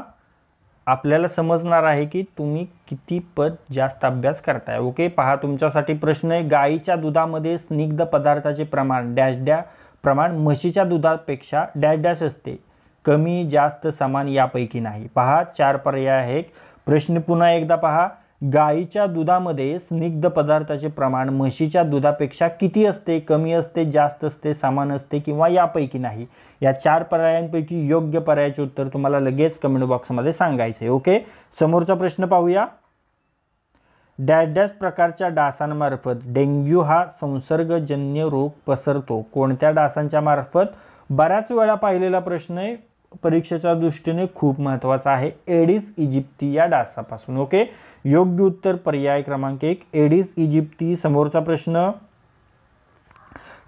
आपल्याला समजणार आहे की तुम्ही किती पद जास्त अभ्यास करताय. ओके. पहा, तुमच्यासाठी प्रश्न आहे. गाईच्या दुधामध्ये स्निग्ध पदार्थाचे प्रमाण डॅश डॅश प्रमाण म्हशीच्या दुधापेक्षा डॅश डॅश असते. कमी, जास्त, समान यापैकी नाही. पहा, 4 पर्याय आहेत. प्रश्न पुन्हा एकदा पहा. गाईच्या दुधामध्ये स्निग्ध पदार्थाचे प्रमाण म्हशीच्या दुधापेक्षा किती असते? कमी असते, जास्त असते, समान असते किंवा यापैकी नाही. या 4 पर्यायांपैकी योग्य पर्यायाचे उत्तर तुम्हाला लगेच कमेंट बॉक्समध्ये सांगायचे. ओके. समोरचा प्रश्न पाहूया. डॅश डॅश प्रकारच्या डासांमार्फत डेंग्यू हा संसर्गजन्य रोग पसरतो. कोणत्या डासांच्या मार्फत? बऱ्याच वेळा पाहिलेला प्रश्न आहे. परीक्षेच्या दृष्टीने खूप महत्त्वाचा आहे, एडिस इजिप्ती या डासापासून. ओके, योग्य उत्तर पर्याय क्रमांक 1 एडिस इजिप्ती. समोरचा प्रश्न,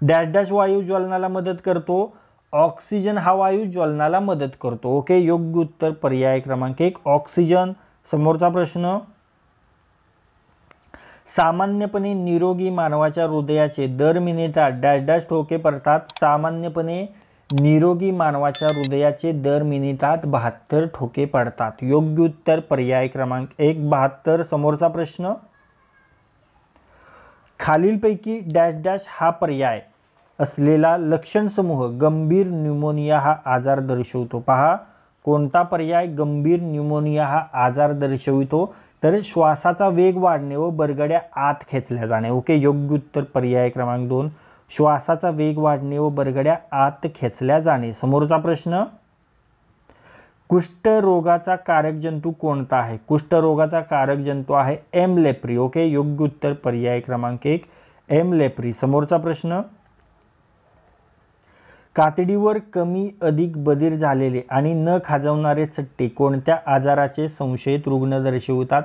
डॅश डॅश वायू ज्वलनाला मदत करतो, ऑक्सिजन हा वायू ज्वलनाला मदत करतो. ओके, योग्य उत्तर पर्याय क्रमांक 1 ऑक्सिजन. समोरचा प्रश्न, सामान्यपणे निरोगी मानवाच्या हृदयाचे दर मिनिटात डॅश डॅश ठोके पडतात. सामान्यपणे निरोगी मानवाच्या हृदयाचे दर मिनिटात 72 ठोके पडतात. योग्य उत्तर पर्याय क्रमांक 1 72. समोरचा प्रश्न, खालीलपैकी डॅश डॅश हा पर्याय असलेला लक्षण समूह गंभीर न्यूमोनिया हा आजार दर्शवतो. पहा, कोणता पर्याय गंभीर न्यूमोनिया हा आजार दर्शवितो? तर श्वासाचा वेग वाढणे व बरगड्या आत खेचल्या जाणे. ओके, योग्य उत्तर पर्याय क्रमांक 2 श्वासाचा वेग वाढणे व बरगड्या आत खेचल्या जाणे. समोरचा प्रश्न, कुष्ठरोगाचा कारक जंतू कोणता आहे? कुष्ठरोगाचा कारक जंतू आहे एम लेप्री. ओके, योग्य उत्तर पर्याय क्रमांक 1 एम लेप्री. समोरचा प्रश्न, कातडीवर कमी अधिक बधीर झालेले आणि न खाजवणारे चट्टे कोणत्या आजाराचे संशयित रुग्ण दर्शवितात?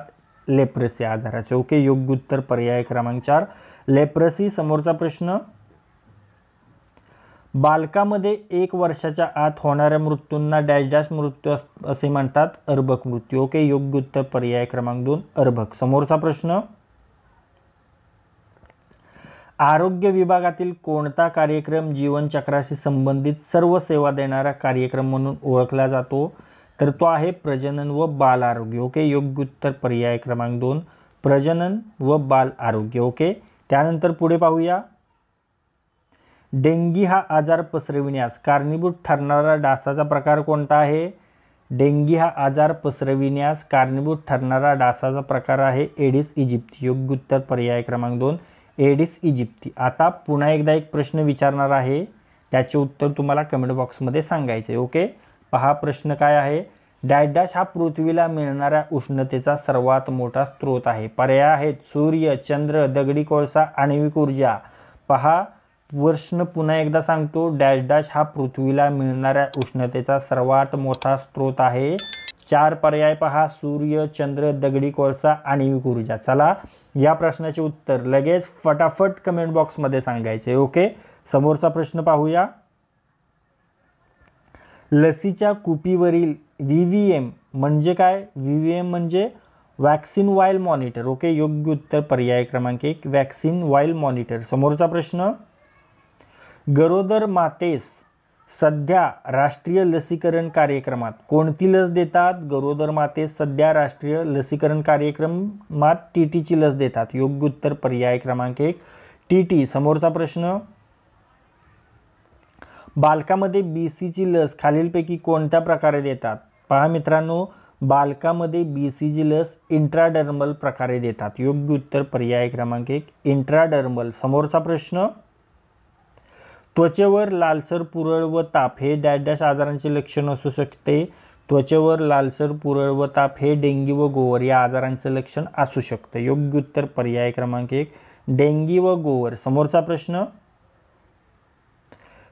लेप्रसी आजाराचे. ओके, योग्य उत्तर पर्याय क्रमांक 4 लेप्रसी. समोरचा प्रश्न, बालकामध्ये 1 वर्षाच्या आत होणाऱ्या मृत्यूंना डॅश डॅश मृत्यू असे म्हणतात? अर्भक मृत्यू. ओके, योग्य उत्तर पर्याय क्रमांक 2 अर्भक. समोरचा प्रश्न, आरोग्य विभागातील कोणता कार्यक्रम जीवनचक्राशी संबंधित सर्व सेवा देणारा कार्यक्रम म्हणून ओळखला जातो? तर तो आहे प्रजनन व बाल आरोग्य. ओके, योग्य उत्तर पर्याय क्रमांक 2 प्रजनन व बाल आरोग्य. ओके, त्यानंतर पुढे पाहूया, डेंगी हा आजार पसरविण्यास कारणीभूत ठरणारा डासाचा प्रकार कोणता आहे? डेंगी हा आजार पसरविण्यास कारणीभूत ठरणारा डासाचा प्रकार आहे एडिस इजिप्ती. योग्य उत्तर पर्याय क्रमांक 2 एडिस इजिप्ती. आता पुन्हा एकदा एक प्रश्न विचारणार आहे, त्याचे उत्तर तुम्हाला कमेंट बॉक्समध्ये सांगायचे. ओके, पहा प्रश्न काय आहे, डॅश डॅश हा पृथ्वीला मिळणाऱ्या उष्णतेचा सर्वात मोठा स्रोत आहे. पर्याय आहेत सूर्य, चंद्र, दगडी कोळसा, आण्विक ऊर्जा. पहा प्रश्न पुन्हा एकदा सांगतो, डॅश डॅश हा पृथ्वीला मिळणाऱ्या उष्णतेचा सर्वात मोठा स्रोत आहे. 4 पर्याय पहा, सूर्य, चंद्र, दगडी कोळसा, आण्विक ऊर्जा. चला, या प्रश्नाचे उत्तर लगेच फटाफट कमेंट बॉक्समध्ये सांगायचे. ओके, समोरचा प्रश्न पाहूया, लसीच्या कुपीवरील व्हीव्हीएम म्हणजे काय? व्हीव्हीएम म्हणजे वॅक्सिन वाईल मॉनिटर. ओके, योग्य उत्तर पर्याय क्रमांक 1 वॅक्सिन वाईल मॉनिटर. समोरचा प्रश्न, गरोदर मातेस सध्या राष्ट्रीय लसीकरण कार्यक्रमात कोणती लस देतात? गरोदर मातेस सध्या राष्ट्रीय लसीकरण कार्यक्रमात टीटीची लस देतात. योग्य उत्तर पर्याय क्रमांक 1 टीटी. समोरचा प्रश्न, बालकामध्ये बीसीची लस खालीलपैकी कोणत्या प्रकारे देतात? पहा मित्रांनो, बालकामध्ये बीसीची लस इंट्राडर्मल प्रकारे देतात. योग्य उत्तर पर्याय क्रमांक 1 इंट्राडर्मल. समोरचा प्रश्न, त्वचेवर लालसर पुरळ व ताप हे डॅश डॅश आजारांचे लक्षण असू शकते? त्वचेवर लालसर पुरळ व ताप हे डेंगी व गोवर या आजारांचे लक्षण असू शकते. योग्य उत्तर पर्याय क्रमांक 1 डेंगी व गोवर. समोरचा प्रश्न,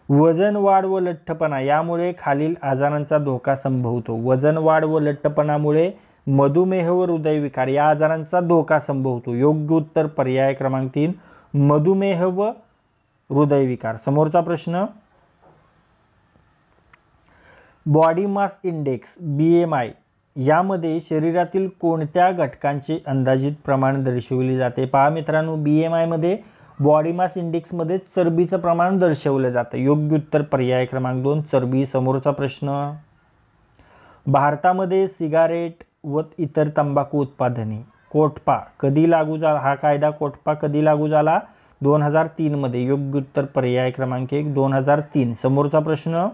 वजन वाढ व लठ्ठपणा यामुळे खालील आजारांचा धोका संभवतो? वजन वाढ व लठ्ठपणामुळे मधुमेह व हृदयविकार या आजारांचा धोका संभवतो. योग्य उत्तर पर्याय क्रमांक 3 मधुमेह व हृदयविकार. समोरचा प्रश्न, बॉडी मास इंडेक्स BMI यामध्ये शरीरातील कोणत्या घटकांचे अंदाजित प्रमाण दर्शविले जाते? पहा मित्रांनो, BMI मध्ये बॉडी मास इंडेक्समध्ये चरबीचं प्रमाण दर्शवलं जातं. योग्य उत्तर पर्याय क्रमांक 2 चरबी. समोरचा प्रश्न, भारतामध्ये सिगारेट व इतर तंबाखू उत्पादने कोटपा कधी लागू झाला? हा कायदा कोटपा कधी लागू झाला? 2003 मध्ये. योग्य उत्तर पर्याय क्रमांक 1 2003. समोरचा प्रश्न,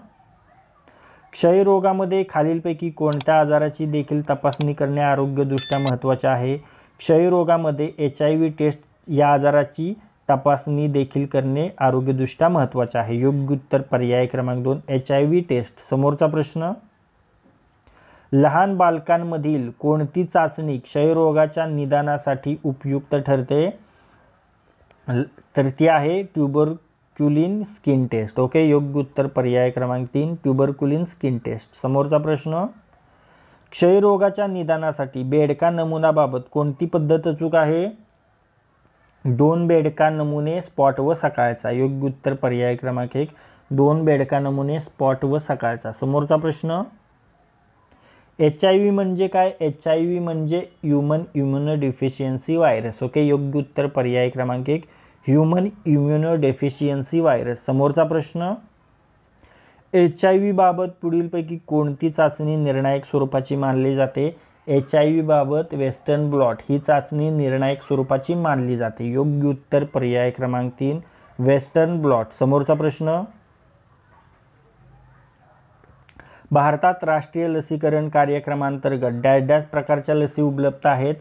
क्षयरोगामध्ये खालीलपैकी कोणत्या आजाराची देखील तपासणी करणे आरोग्यदृष्ट्या महत्त्वाचे आहे? क्षयरोगामध्ये HIV टेस्ट या आजाराची तपासणी देखील करणे आरोग्यदृष्ट्या महत्त्वाचे आहे. योग्य उत्तर पर्याय क्रमांक 2 HIV टेस्ट. समोरचा प्रश्न, लहान बालकांमधील कोणती चाचणी क्षयरोगाच्या निदानासाठी उपयुक्त ठरते? तर ती आहे ट्युबरक्युलिन स्किन टेस्ट. ओके, योग्य उत्तर पर्याय क्रमांक 3 ट्युबरक्युलिन स्किन टेस्ट. समोरचा प्रश्न, क्षयरोगाच्या निदानासाठी बेडका नमुनाबाबत कोणती पद्धत अचूक आहे? 2 बेडका नमुने स्पॉट व सकाळचा. योग्य उत्तर पर्याय क्रमांक 1 2 बेडका नमुने स्पॉट व सकाळचा. समोरचा प्रश्न, HIV म्हणजे काय? HIV म्हणजे ह्युमन इम्युनोडेफिशियन्सी व्हायरस. ओके, योग्य उत्तर पर्याय क्रमांक 1 ह्युमन इम्युनोडेफिशियन्सी व्हायरस. समोरचा प्रश्न, HIV बाबत पुढीलपैकी कोणती चाचणी निर्णायक स्वरूपाची मानली जाते? HIV बाबत वेस्टर्न ब्लॉट ही चाचणी निर्णायक स्वरूपाची मानली जाते. योग्य उत्तर पर्याय क्रमांक 3 वेस्टर्न ब्लॉट. समोरचा प्रश्न, भारतात राष्ट्रीय लसीकरण कार्यक्रमांतर्गत डॅश डॅश प्रकारच्या लसी उपलब्ध आहेत?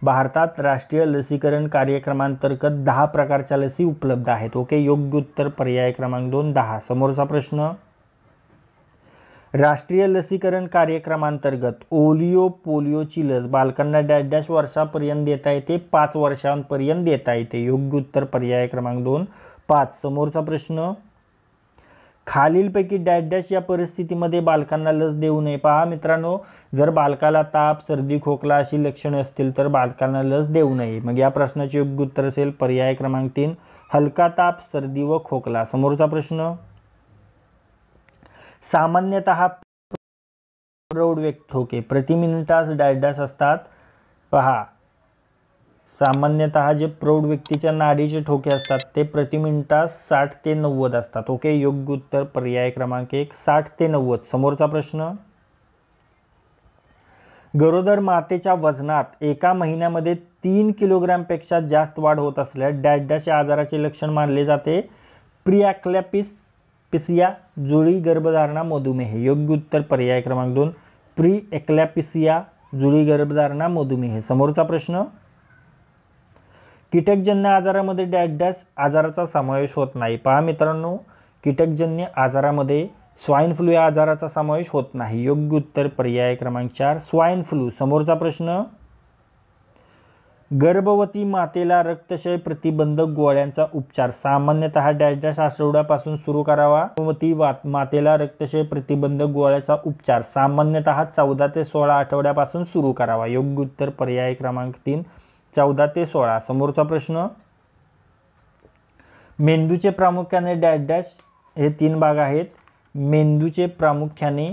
भारतात राष्ट्रीय लसीकरण कार्यक्रमांतर्गत 10 प्रकारच्या लसी उपलब्ध आहेत. ओके, योग्य उत्तर पर्याय क्रमांक 2 10. समोरचा प्रश्न, राष्ट्रीय लसीकरण कार्यक्रमांतर्गत पोलिओची लस बालकांना डॅश डॅश वर्षापर्यंत देता येते? 5 वर्षांपर्यंत देता येते. योग्य उत्तर पर्याय क्रमांक 2 5. समोरचा प्रश्न, खालीलपैकी डॅश डॅश या परिस्थितीमध्ये बालकांना लस देऊ नये. पहा मित्रांनो, जर बालकाला ताप, सर्दी, खोकला अशी लक्षणे असतील तर बालकांना लस देऊ नये. मग या प्रश्नाचे योग्य उत्तर असेल पर्याय क्रमांक 3 हलका ताप, सर्दी व खोकला. समोरचा प्रश्न, सामान्यतः प्रौढ व्यक्ती ओके प्रति मिनिटास डॅश डॅश असतात? पहा, सामान्यतः जे प्रौढ व्यक्तीच्या नाडीचे ठोके असतात ते प्रति मिनिटास 60 ते 90 असतात. ओके, योग्य उत्तर पर्याय क्रमांक 1 60 ते 90. समोरचा प्रश्न, गरोदर मातेच्या वजनात एका महिन्यामध्ये 3 किलोग्रॅमपेक्षा जास्त वाढ होत असल्यास डॅश डॅश या आजाराचे लक्षण मानले जाते? प्रिएक्लॅम्पिसिया, जुळी गर्भधारणा, मधुमेह. योग्य उत्तर पर्याय क्रमांक 2 प्रिएक्लॅम्पिसिया, जुळी गर्भधारणा, मधुमेह. समोरचा प्रश्न, कीटकजन्य आजारामध्ये डॅश डॅश आजाराचा समावेश होत नाही. पहा मित्रांनो, कीटकजन्य आजारामध्ये स्वाईन फ्लू या आजाराचा समावेश होत नाही. योग्य उत्तर पर्याय क्रमांक 4 स्वाईन फ्लू. समोरचा प्रश्न, गर्भवती मातेला रक्तक्षय प्रतिबंधक गोळ्यांचा उपचार सामान्यतः डॅश डॅश आठवड्यापासून सुरू करावा? गर्भवती मातेला रक्तक्षय प्रतिबंधक गोळ्याचा उपचार सामान्यतः 14 ते 16 आठवड्यापासून सुरू करावा. योग्य उत्तर पर्याय क्रमांक 3 14 ते 16. समोरचा प्रश्न, मेंदूचे प्रामुख्याने डॅश डॅश हे 3 भाग आहेत. मेंदूचे प्रामुख्याने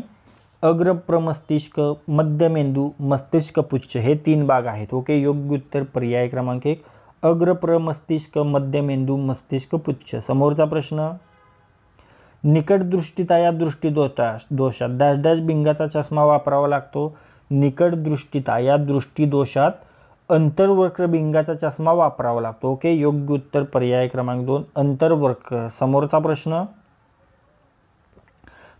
अग्रप्रमस्तिष्क, मध्यमेंदू, मस्तिष्कपुच्छ हे 3 भाग आहेत. ओके, योग्य उत्तर पर्याय क्रमांक 1 अग्रप्रमस्तिष्क, मध्यमेंदू, मस्तिष्कपुच्छ. समोरचा प्रश्न, निकट दृष्टिता या दृष्टिदोषात डॅश डॅश भिंगाचा चष्मा वापरावा लागतो? निकट दृष्टिता या दृष्टिदोषात अंतर्वक्र भिंगाचा चष्मा वापरावा लागतो. ओके, योग्य उत्तर पर्याय क्रमांक 2 अंतर्वक्र. समोरचा प्रश्न,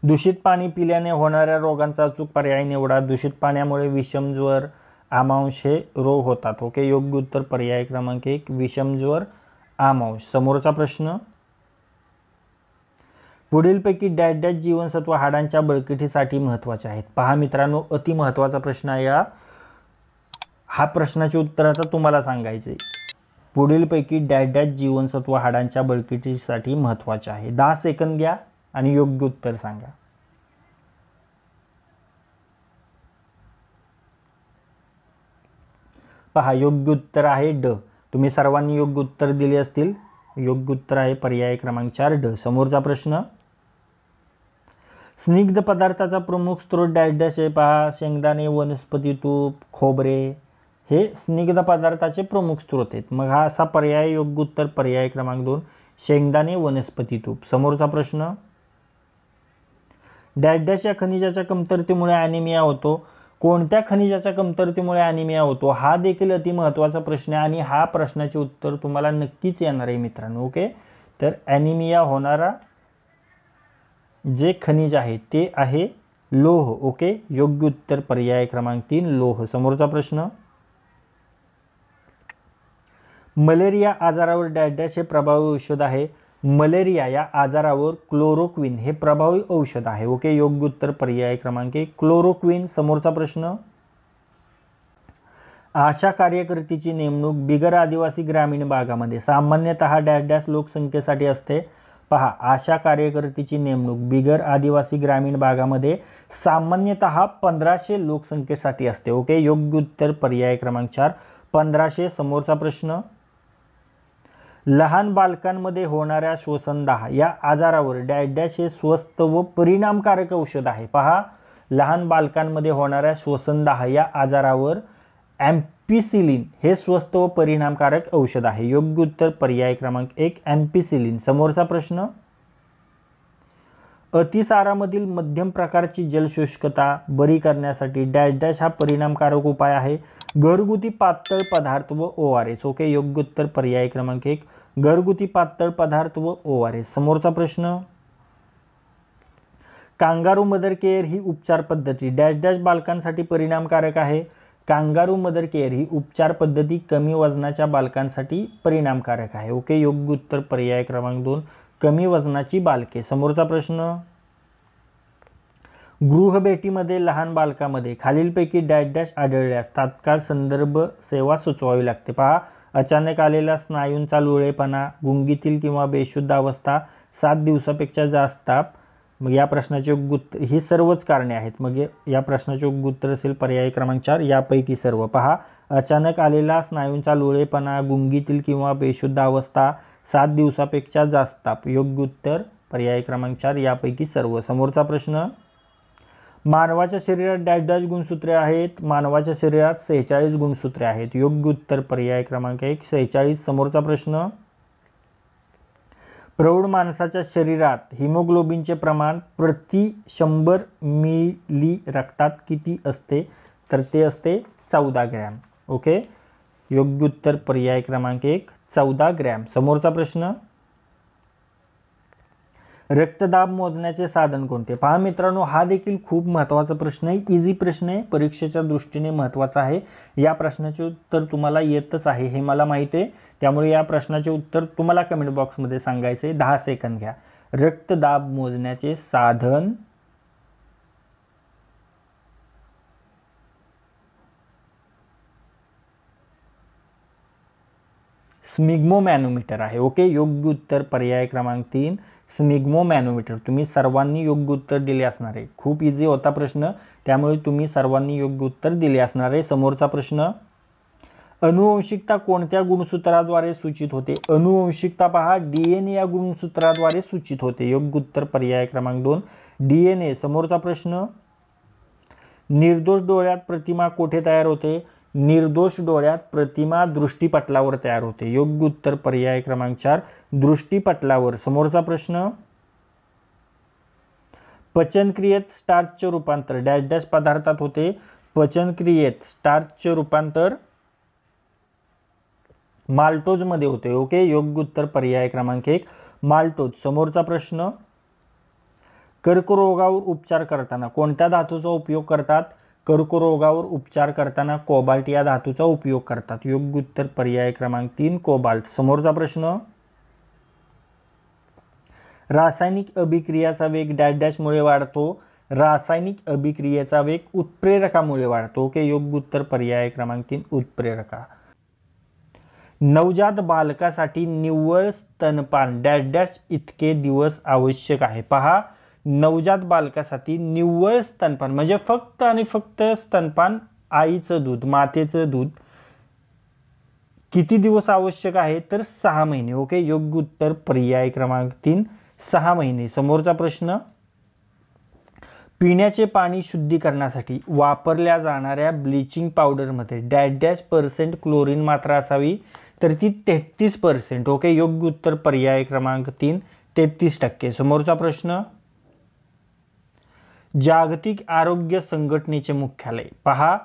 दूषित पाणी पिल्याने होणाऱ्या रोगांचा अचूक पर्याय निवडा. दूषित पाण्यामुळे विषमज्वर, आमांश हे रोग होतात. ओके, योग्य उत्तर पर्याय क्रमांक 1 विषमज्वर, आमांश. समोरचा प्रश्न, पुढीलपैकी डॅश डॅश जीवनसत्व हाडांच्या बळकटीसाठी महत्त्वाचे आहेत? पहा मित्रांनो, अति महत्त्वाचा प्रश्न आहे. हा प्रश्नाचे उत्तर आता तुम्हाला सांगायचे. पुढीलपैकी डॅश डॅश जीवनसत्व हाडांच्या बळकटीसाठी महत्त्वाचे आहे. 10 सेकंद घ्या आणि योग्य उत्तर सांगा. पहा, योग्य उत्तर आहे ड. तुम्ही सर्वांनी योग्य उत्तर दिले असतील. योग्य उत्तर आहे पर्याय क्रमांक 4 ड. समोरचा प्रश्न, स्निग्ध पदार्थाचा प्रमुख स्रोत डॅश डॅश आहे? पहा, शेंगदाणे, वनस्पती तूप, खोबरे हे स्निग्ध पदार्थाचे प्रमुख स्रोत आहेत. मग हा असा पर्याय योग्य उत्तर पर्याय क्रमांक 2 शेंगदाणे, वनस्पती तूप. समोरचा प्रश्न, डॅश डॅश या खनिजाच्या कमतरतेमुळे ॲनिमिया होतो? कोणत्या खनिजाच्या कमतरतेमुळे ॲनिमिया होतो? हा देखील अति महत्त्वाचा प्रश्न आहे आणि हा प्रश्नाचे उत्तर तुम्हाला नक्कीच येणार आहे मित्रांनो. ओके, तर ॲनिमिया होणारा जे खनिज आहे ते आहे लोह. ओके, योग्य उत्तर पर्याय क्रमांक 3 लोह. समोरचा प्रश्न, मलेरिया आजारावर डॅश डॅश हे प्रभावी औषध आहे? मलेरिया या आजारावर क्लोरोक्विन हे प्रभावी औषध आहे. ओके, योग्य उत्तर पर्याय क्रमांक 1 क्लोरोक्विन. समोरचा प्रश्न, आशा कार्यकर्तीची नेमणूक बिगर आदिवासी ग्रामीण भागामध्ये सामान्यतः डॅश डॅश लोकसंख्येसाठी असते? पहा, आशा कार्यकर्तीची नेमणूक बिगर आदिवासी ग्रामीण भागामध्ये सामान्यतः 1500 लोकसंख्येसाठी असते. ओके, योग्य उत्तर पर्याय क्रमांक 4 1500. समोरचा प्रश्न, लहान बालकांमध्ये होणाऱ्या श्वसनदाह या आजारावर डॅश डॅश हे स्वस्त व परिणामकारक औषध आहे. पहा, लहान बालकांमध्ये होणाऱ्या श्वसनदाह या आजारावर एम्पिसिलिन हे स्वस्त व परिणामकारक औषध आहे. योग्य उत्तर पर्याय क्रमांक 1 एम्पिसिलिन. समोरचा प्रश्न, अतिसारामधील मध्यम प्रकारची जलशुष्कता बरी करण्यासाठी डॅश डॅश हा परिणामकारक उपाय आहे. घरगुती पातळ पदार्थ व ORS. ओके, योग्य उत्तर पर्याय क्रमांक 1 घरगुती पातळ पदार्थ व ORS. समोरचा प्रश्न, कांगारू मदर केअर ही उपचार पद्धती डॅश डॅश बालकांसाठी परिणामकारक आहे. कांगारू मदर केअर ही उपचार पद्धती कमी वजनाच्या बालकांसाठी परिणामकारक आहे. ओके, योग्य उत्तर पर्याय क्रमांक 2 कमी वजनाची बालके. समोरचा प्रश्न, गृहभेटीमध्ये लहान बालकामध्ये खालीलपैकी डॅश डॅश आढळल्यास तात्काळ संदर्भ सेवा सुचवावी लागते. पहा, अचानक आलेला स्नायूंचा लोळेपणा, गुंगीतील किंवा बेशुद्ध अवस्था, 7 दिवसापेक्षा जास्त ताप. मग या प्रश्नाचे योग्य उत्तर, ही सर्वच कारणे आहेत. मग या प्रश्नाचे योग्य उत्तर असेल पर्याय क्रमांक 4 यापैकी सर्व. पहा, अचानक आलेला स्नायूंचा लोळेपणा, गुंगीतील किंवा बेशुद्ध अवस्था, 7 दिवसापेक्षा जास्त ताप. योग्य उत्तर पर्याय क्रमांक 4 यापैकी सर्व. समोरचा प्रश्न, मानवाच्या शरीरात डॅश डॅश गुणसूत्रे आहेत. मानवाच्या शरीरात 46 गुणसूत्रे आहेत. योग्य उत्तर पर्याय क्रमांक 1 46. समोरचा प्रश्न, प्रौढ माणसाच्या शरीरात हिमोग्लोबिनचे प्रमाण प्रति 100 मिली रक्तात किती असते? तर ते असते 14 ग्रॅम. ओके, योग्य उत्तर पर्याय क्रमांक 1 14 ग्रॅम. समोरचा प्रश्न, रक्तदाब मोजण्याचे साधन कोणते? पहा मित्रांनो, हा देखील खूप महत्त्वाचा प्रश्न आहे. इझी प्रश्न आहे, परीक्षेच्या दृष्टीने महत्त्वाचा आहे. या प्रश्नाचे उत्तर तुम्हाला येतच आहे हे मला माहिती आहे. त्यामुळे या प्रश्नाचे उत्तर तुम्हाला कमेंट बॉक्समध्ये सांगायचे आहे. 10 सेकंद घ्या. रक्तदाब मोजण्याचे साधन स्मिग्मोमॅनोमीटर आहे. ओके, योग्य उत्तर पर्याय क्रमांक 3 स्मिग्मोमॅनोमीटर. तुम्ही सर्वांनी योग्य उत्तर दिले असणार आहे. खूप इझी होता प्रश्न, त्यामुळे तुम्ही सर्वांनी योग्य उत्तर दिले असणार आहे. समोरचा प्रश्न, अनुवंशिकता कोणत्या गुणसूत्राद्वारे सूचित होते? अनुवंशिकता पहा, DNA या गुणसूत्राद्वारे सूचित होते. योग्य उत्तर पर्याय क्रमांक 2 DNA. समोरचा प्रश्न, निर्दोष डोळ्यात प्रतिमा कोठे तयार होते? निर्दोष डोळ्यात प्रतिमा दृष्टीपटलावर तयार होते. योग्य उत्तर पर्याय क्रमांक 4 दृष्टीपटलावर. समोरचा प्रश्न, पचनक्रियेत स्टार्चचे रूपांतर डॅश डॅश पदार्थात होते. पचनक्रियेत स्टार्चचे रूपांतर माल्टोज मध्ये होते. ओके, योग्य उत्तर पर्याय क्रमांक 1 माल्टोज. समोरचा प्रश्न, कर्करोगावर उपचार करताना कोणत्या धातूचा उपयोग करतात? कर्करोगावर उपचार करताना कोबाल्ट या धातूचा उपयोग करतात. योग्य उत्तर पर्याय क्रमांक 3 कोबाल्ट. समोरचा प्रश्न, रासायनिक अभिक्रियाचा वेग डॅश डॅशमुळे वाढतो. रासायनिक अभिक्रियेचा वेग उत्प्रेरकामुळे वाढतो. ओके, योग्य उत्तर पर्याय क्रमांक 3 उत्प्रेरका. नवजात बालकासाठी निव्वळ स्तनपान डॅश डॅश इतके दिवस आवश्यक आहे. पहा, नवजात बालकासाठी निव्वळ स्तनपान म्हणजे फक्त आणि फक्त स्तनपान, आईचं दूध, मातेचं दूध किती दिवस आवश्यक आहे? तर 6 महिने. ओके, योग्य उत्तर पर्याय क्रमांक 3 6 महिने. समोरचा प्रश्न, पिण्याचे पाणी शुद्धीकरणासाठी वापरल्या जाणाऱ्या ब्लिचिंग पावडरमध्ये डॅश डॅश % क्लोरीन मात्रा असावी? तर ती 33%. ओके, योग्य उत्तर पर्याय क्रमांक 3 33%. समोरचा प्रश्न, जागतिक आरोग्य संघटनेचे मुख्यालय. पहा,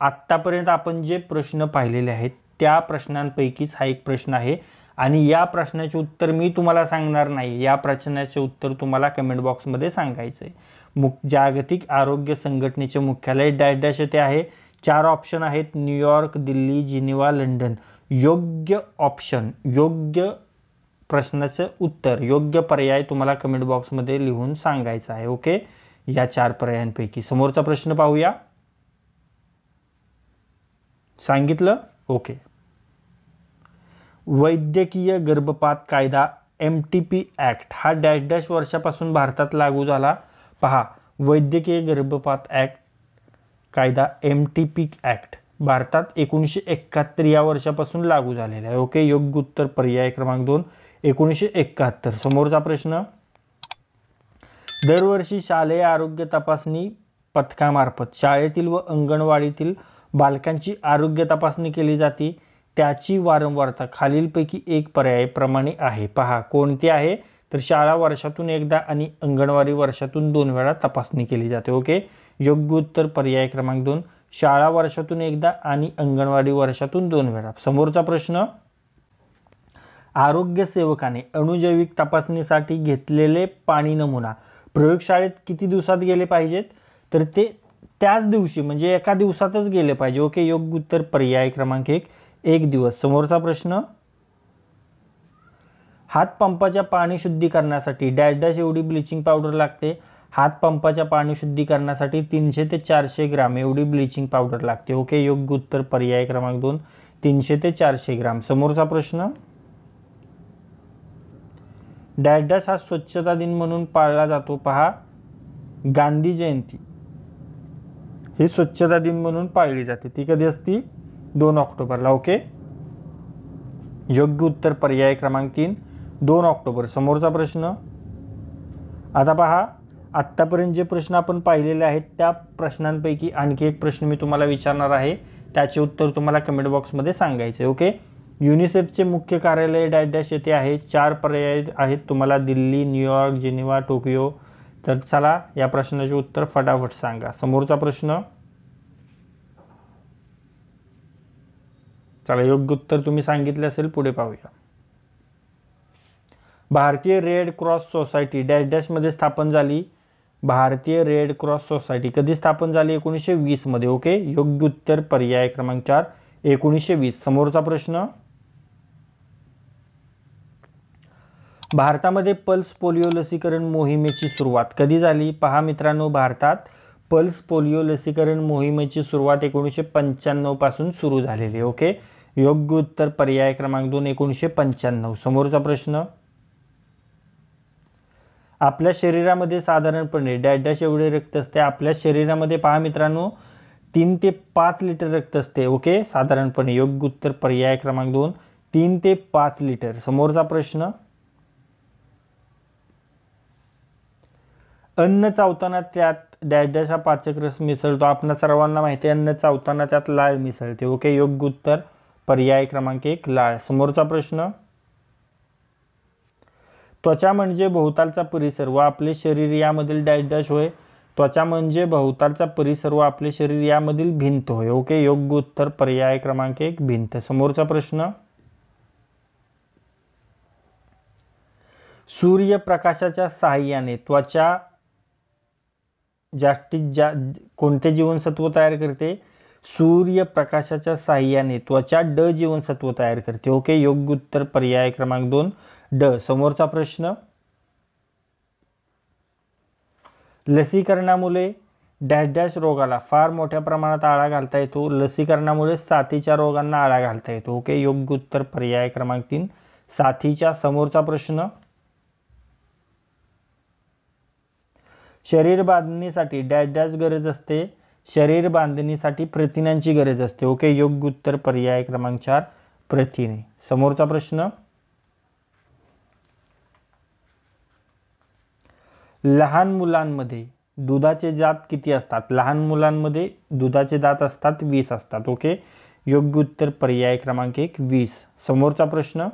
आत्तापर्यंत आपण जे प्रश्न पाहिलेले आहेत त्या प्रश्नांपैकीच हा एक प्रश्न आहे आणि या प्रश्नाचे उत्तर मी तुम्हाला सांगणार नाही. या प्रश्नाचे उत्तर तुम्हाला कमेंट बॉक्समध्ये सांगायचं आहे. जागतिक आरोग्य संघटनेचे मुख्यालय डॅश डॅश येथे आहे. 4 ऑप्शन आहेत, न्यूयॉर्क, दिल्ली, जिनिव्हा, लंडन. योग्य ऑप्शन, योग्य प्रश्नाचं उत्तर, योग्य पर्याय तुम्हाला कमेंट बॉक्समध्ये लिहून सांगायचं आहे. ओके, या 4 पर्यायांपैकी. समोरचा प्रश्न पाहूया. सांगितलं. ओके, वैद्यकीय गर्भपात कायदा MTP ॲक्ट हा डॅश डॅश वर्षापासून भारतात लागू झाला? पहा, वैद्यकीय गर्भपात ॲक्ट कायदा MTP ॲक्ट भारतात 1971 या वर्षापासून लागू झालेला आहे. ओके, योग्य उत्तर पर्याय क्रमांक 2 1971. समोरचा प्रश्न, दरवर्षी शालेय आरोग्य तपासणी पथकामार्फत शाळेतील व अंगणवाडीतील बालकांची आरोग्य तपासणी केली जाते. त्याची वारंवारता खालीलपैकी एक पर्यायाप्रमाणे आहे. पहा, कोणती आहे? तर शाळा वर्षातून एकदा आणि अंगणवाडी वर्षातून 2 वेळा तपासणी केली जाते. ओके, योग्य उत्तर पर्याय क्रमांक 2 शाळा वर्षातून एकदा आणि अंगणवाडी वर्षातून 2 वेळा. समोरचा प्रश्न, आरोग्य सेवकाने अणुजैविक तपासणीसाठी घेतलेले पाणी नमुना प्रयोगशाळेत किती दिवसात गेले पाहिजेत? तर ते त्याच दिवशी म्हणजे एका दिवसातच गेले पाहिजे. ओके, योग्य उत्तर पर्याय क्रमांक 1 दिवस. समोरचा प्रश्न, हातपंपाच्या पाणी शुद्धीकरणासाठी डॅश डॅश एवढी ब्लिचिंग पावडर लागते? हातपंपाच्या पाणी शुद्धीकरणासाठी 300 ते 400 ग्राम एवढी ब्लिचिंग पावडर लागते. ओके, योग्य उत्तर पर्याय क्रमांक 2 300 ते 400 ग्राम. समोरचा प्रश्न, डॅश डॅश हा स्वच्छता दिन म्हणून पाळला जातो? पहा, गांधी जयंती ही स्वच्छता दिन म्हणून पाळली जाते. ती कधी असती? 2 ऑक्टोबरला. ओके, योग्य उत्तर पर्याय क्रमांक 3 2 ऑक्टोबर. समोरचा प्रश्न, आता पहा, आत्तापर्यंत जे प्रश्न आपण पाहिलेले आहेत त्या प्रश्नांपैकी आणखी एक प्रश्न मी तुम्हाला विचारणार आहे. त्याचे उत्तर तुम्हाला कमेंट बॉक्समध्ये सांगायचे. ओके, युनिसेफचे मुख्य कार्यालय डॅश डॅश येथे आहे. 4 पर्याय आहेत तुम्हाला, दिल्ली, न्यूयॉर्क, जिनिव्हा, टोकियो. तर चला या प्रश्नाचे उत्तर फटाफट सांगा. समोरचा प्रश्न, चला योग्य उत्तर तुम्ही सांगितले असेल, पुढे पाहूया. भारतीय red cross society dash dash मध्ये स्थापन झाली? भारतीय रेड क्रॉस सोसायटी कधी स्थापन झाली? 1920 मध्ये. ओके, योग्य उत्तर पर्याय क्रमांक 4 1920. समोरचा प्रश्न, भारतामध्ये पल्स पोलिओ लसीकरण मोहिमेची सुरुवात कधी झाली? पहा मित्रांनो, भारतात पल्स पोलिओ लसीकरण मोहिमेची सुरुवात 1995 पासून सुरू झालेली. ओके, योग्य उत्तर पर्याय क्रमांक 2 1995. समोरचा प्रश्न, आपल्या शरीरामध्ये साधारणपणे डॅश डॅश एवढे रक्त असते? आपल्या शरीरामध्ये पहा मित्रांनो 3 ते 5 लिटर रक्त असते. ओके, साधारणपणे. योग्य उत्तर पर्याय क्रमांक 2 3 ते 5 लिटर. समोरचा प्रश्न, अन्न चावताना त्यात डॅश डॅश हा पाचक रस मिसळतो? आपल्या सर्वांना माहिती आहे, अन्न चावताना त्यात लाळ मिसळते. ओके, योग्य उत्तर पर्याय क्रमांक 1 लाळ. समोरचा प्रश्न, त्वचा म्हणजे भोवतालचा परिसर व आपले शरीर यामधील डॅश डॅश होय? त्वचा म्हणजे भोवतालचा परिसर व आपले शरीर यामधील भिंत होय. ओके, योग्य उत्तर पर्याय क्रमांक 1 भिंत. समोरचा प्रश्न, सूर्यप्रकाशाच्या साहाय्याने त्वचा कोणते जीवनसत्व तयार करते? सूर्यप्रकाशाच्या साहाय्याने त्वचा ड जीवनसत्व तयार करते. ओके, योग्य उत्तर पर्याय क्रमांक 2 ड. समोरचा प्रश्न, लसीकरणामुळे डॅश डॅश रोगाला फार मोठ्या प्रमाणात आळा घालता येतो? लसीकरणामुळे साथीच्या रोगांना आळा घालता येतो. ओके, योग्य उत्तर पर्याय क्रमांक 3 साथीच्या. समोरचा प्रश्न, शरीर बांधणीसाठी डॅश डॅश गरज असते? शरीर बांधणीसाठी प्रथिनांची गरज असते. ओके, योग्य उत्तर पर्याय क्रमांक 4 प्रथिने. समोरचा प्रश्न, लहान मुलांमध्ये दुधाचे दात किती असतात? लहान मुलांमध्ये दुधाचे दात असतात 20 असतात. ओके, योग्य उत्तर पर्याय क्रमांक 1 20. समोरचा प्रश्न,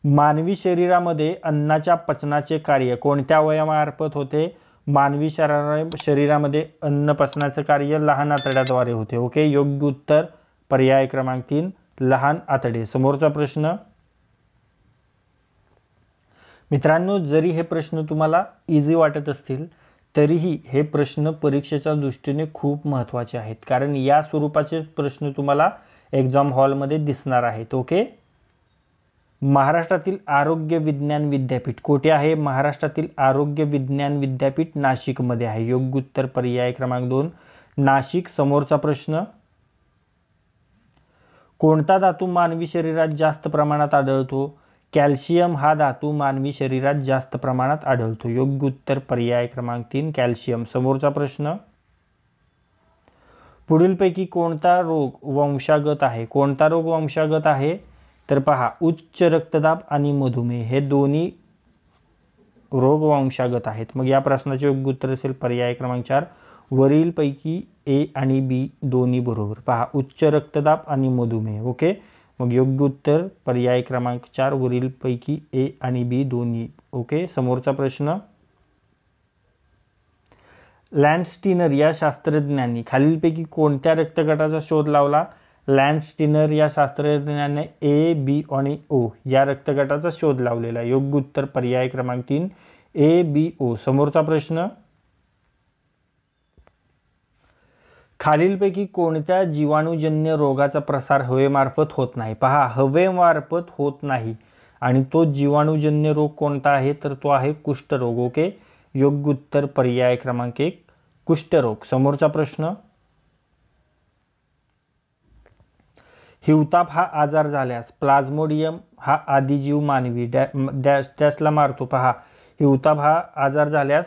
मानवी शरीरामध्ये अन्नाच्या पचनाचे कार्य कोणत्या अवयवामार्फत होते? मानवी शरीरामध्ये अन्न पचनाचे कार्य लहान आतड्याद्वारे होते. ओके, योग्य उत्तर पर्याय क्रमांक 3 लहान आतडे. समोरचा प्रश्न, मित्रांनो, जरी हे प्रश्न तुम्हाला इझी वाटत असतील तरीही हे प्रश्न परीक्षेच्या दृष्टीने खूप महत्त्वाचे आहेत, कारण या स्वरूपाचे प्रश्न तुम्हाला एक्झाम हॉलमध्ये दिसणार आहेत. ओके, महाराष्ट्रातील आरोग्य विज्ञान विद्यापीठ कोठे आहे? महाराष्ट्रातील आरोग्य विज्ञान विद्यापीठ नाशिकमध्ये आहे. योग्य उत्तर पर्याय क्रमांक 2 नाशिक. समोरचा प्रश्न, कोणता धातू मानवी शरीरात जास्त प्रमाणात आढळतो? कॅल्शियम हा धातू मानवी शरीरात जास्त प्रमाणात आढळतो. योग्य उत्तर पर्याय क्रमांक 3 कॅल्शियम. समोरचा प्रश्न, पुढीलपैकी कोणता रोग वंशागत आहे? कोणता रोग वंशागत आहे? तर पहा, उच्च रक्तदाब आणि मधुमेह हे दोन्ही रोग वंशागत आहेत. मग या प्रश्नाचे योग्य उत्तर असेल पर्याय क्रमांक 4 वरीलपैकी ए आणि बी दोन्ही बरोबर. पहा, उच्च रक्तदाब आणि मधुमेह. ओके, मग योग्य उत्तर पर्याय क्रमांक 4 वरीलपैकी ए आणि बी दोन्ही. ओके, समोरचा प्रश्न, लँडस्टीनर या शास्त्रज्ञांनी खालीलपैकी कोणत्या रक्तगटाचा शोध लावला? लँडस्टीनर या शास्त्रज्ञाने ए, बी आणि ओ या रक्तगटाचा शोध लावलेला. योग्य उत्तर पर्याय क्रमांक 3 ए, बी, ओ. समोरचा प्रश्न, खालीलपैकी कोणत्या जीवाणूजन्य रोगाचा प्रसार हवेमार्फत होत नाही? पहा, हवेमार्फत होत नाही आणि तो जीवाणूजन्य रोग कोणता आहे? तर तो आहे कुष्ठरोग. ओके, योग्य उत्तर पर्याय क्रमांक 1 कुष्ठरोग. समोरचा प्रश्न, हिवताप हा आजार झाल्यास प्लाझ्मोडियम हा आदिजीव मानवी डॅशला मारतो. पहा, हिवताप हा आजार झाल्यास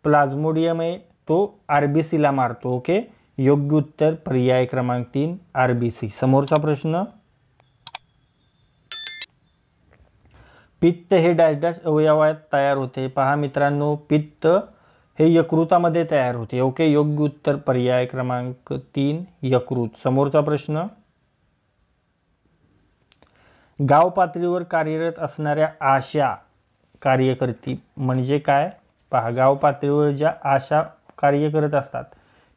प्लाझ्मोडियम आहे तो आरबीसीला मारतो. ओके, योग्य उत्तर पर्याय क्रमांक 3 आरबीसी. समोरचा प्रश्न, पित्त हे डॅश डॅश अवयवात तयार होते? पहा मित्रांनो, पित्त हे यकृतामध्ये तयार होते. ओके, योग्य उत्तर पर्याय क्रमांक 3 यकृत. समोरचा प्रश्न, गाव पातळीवर कार्यरत असणाऱ्या आशा कार्यकर्ती म्हणजे काय? पहा, गाव पातळीवर ज्या आशा कार्य करत असतात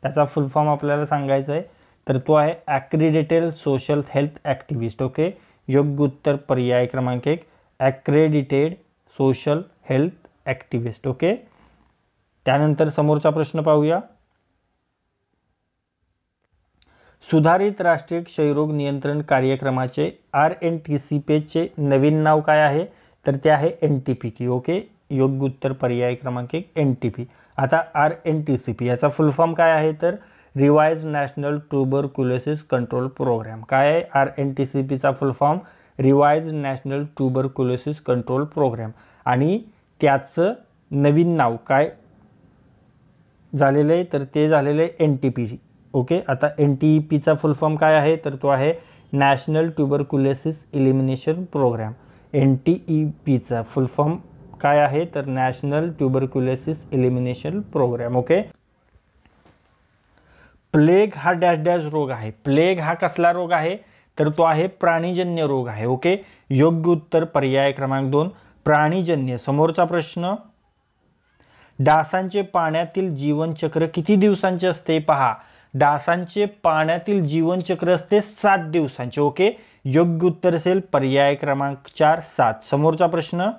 त्याचा फुल फॉर्म आपल्याला सांगायचा आहे, तर तो आहे ॲक्रेडिटेड सोशल हेल्थ ॲक्टिव्हिस्ट. ओके, योग्य उत्तर पर्याय क्रमांक 1 ॲक्रेडिटेड सोशल हेल्थ ॲक्टिव्हिस्ट. ओके, त्यानंतर समोरचा प्रश्न पाहूया. सुधारित राष्ट्रीय क्षयरोग नियंत्रण कार्यक्रमाचे RNTCP नवीन नाव काय आहे? तर ते आहे NTP. ओके, योग्य उत्तर पर्याय क्रमांक 1 NTP. आता RNTCP याचा फुल फॉर्म काय आहे? तर revise national tuberculosis control program. काय आहे RNTCPचा full form? Revise national tuberculosis control program. आणि त्याचं नवीन नाव काय झालेलं आहे? तर ते झालेलं आहे NTP. ओके, आता NTPचा फुल फॉर्म काय आहे? तर तो आहे नॅशनल ट्यूबरक्युलोसिस इलिमिनेशन प्रोग्राम. NTEPचा फुल फॉर्म काय आहे? तर national tuberculosis elimination program. Okay, plague हा डॅश डॅश रोग आहे. प्लेग हा कसला रोग आहे? तर तो आहे प्राणीजन्य रोग आहे. ओके, योग्य उत्तर पर्याय क्रमांक 2 प्राणीजन्य. समोरचा प्रश्न, डासांचे पाण्यातील जीवनचक्र किती दिवसांचे असते? पहा, डासांचे पाण्यातील जीवनचक्र असते 7 दिवसांचे. ओके, योग्य उत्तर असेल पर्याय क्रमांक 4 7. समोरचा प्रश्न,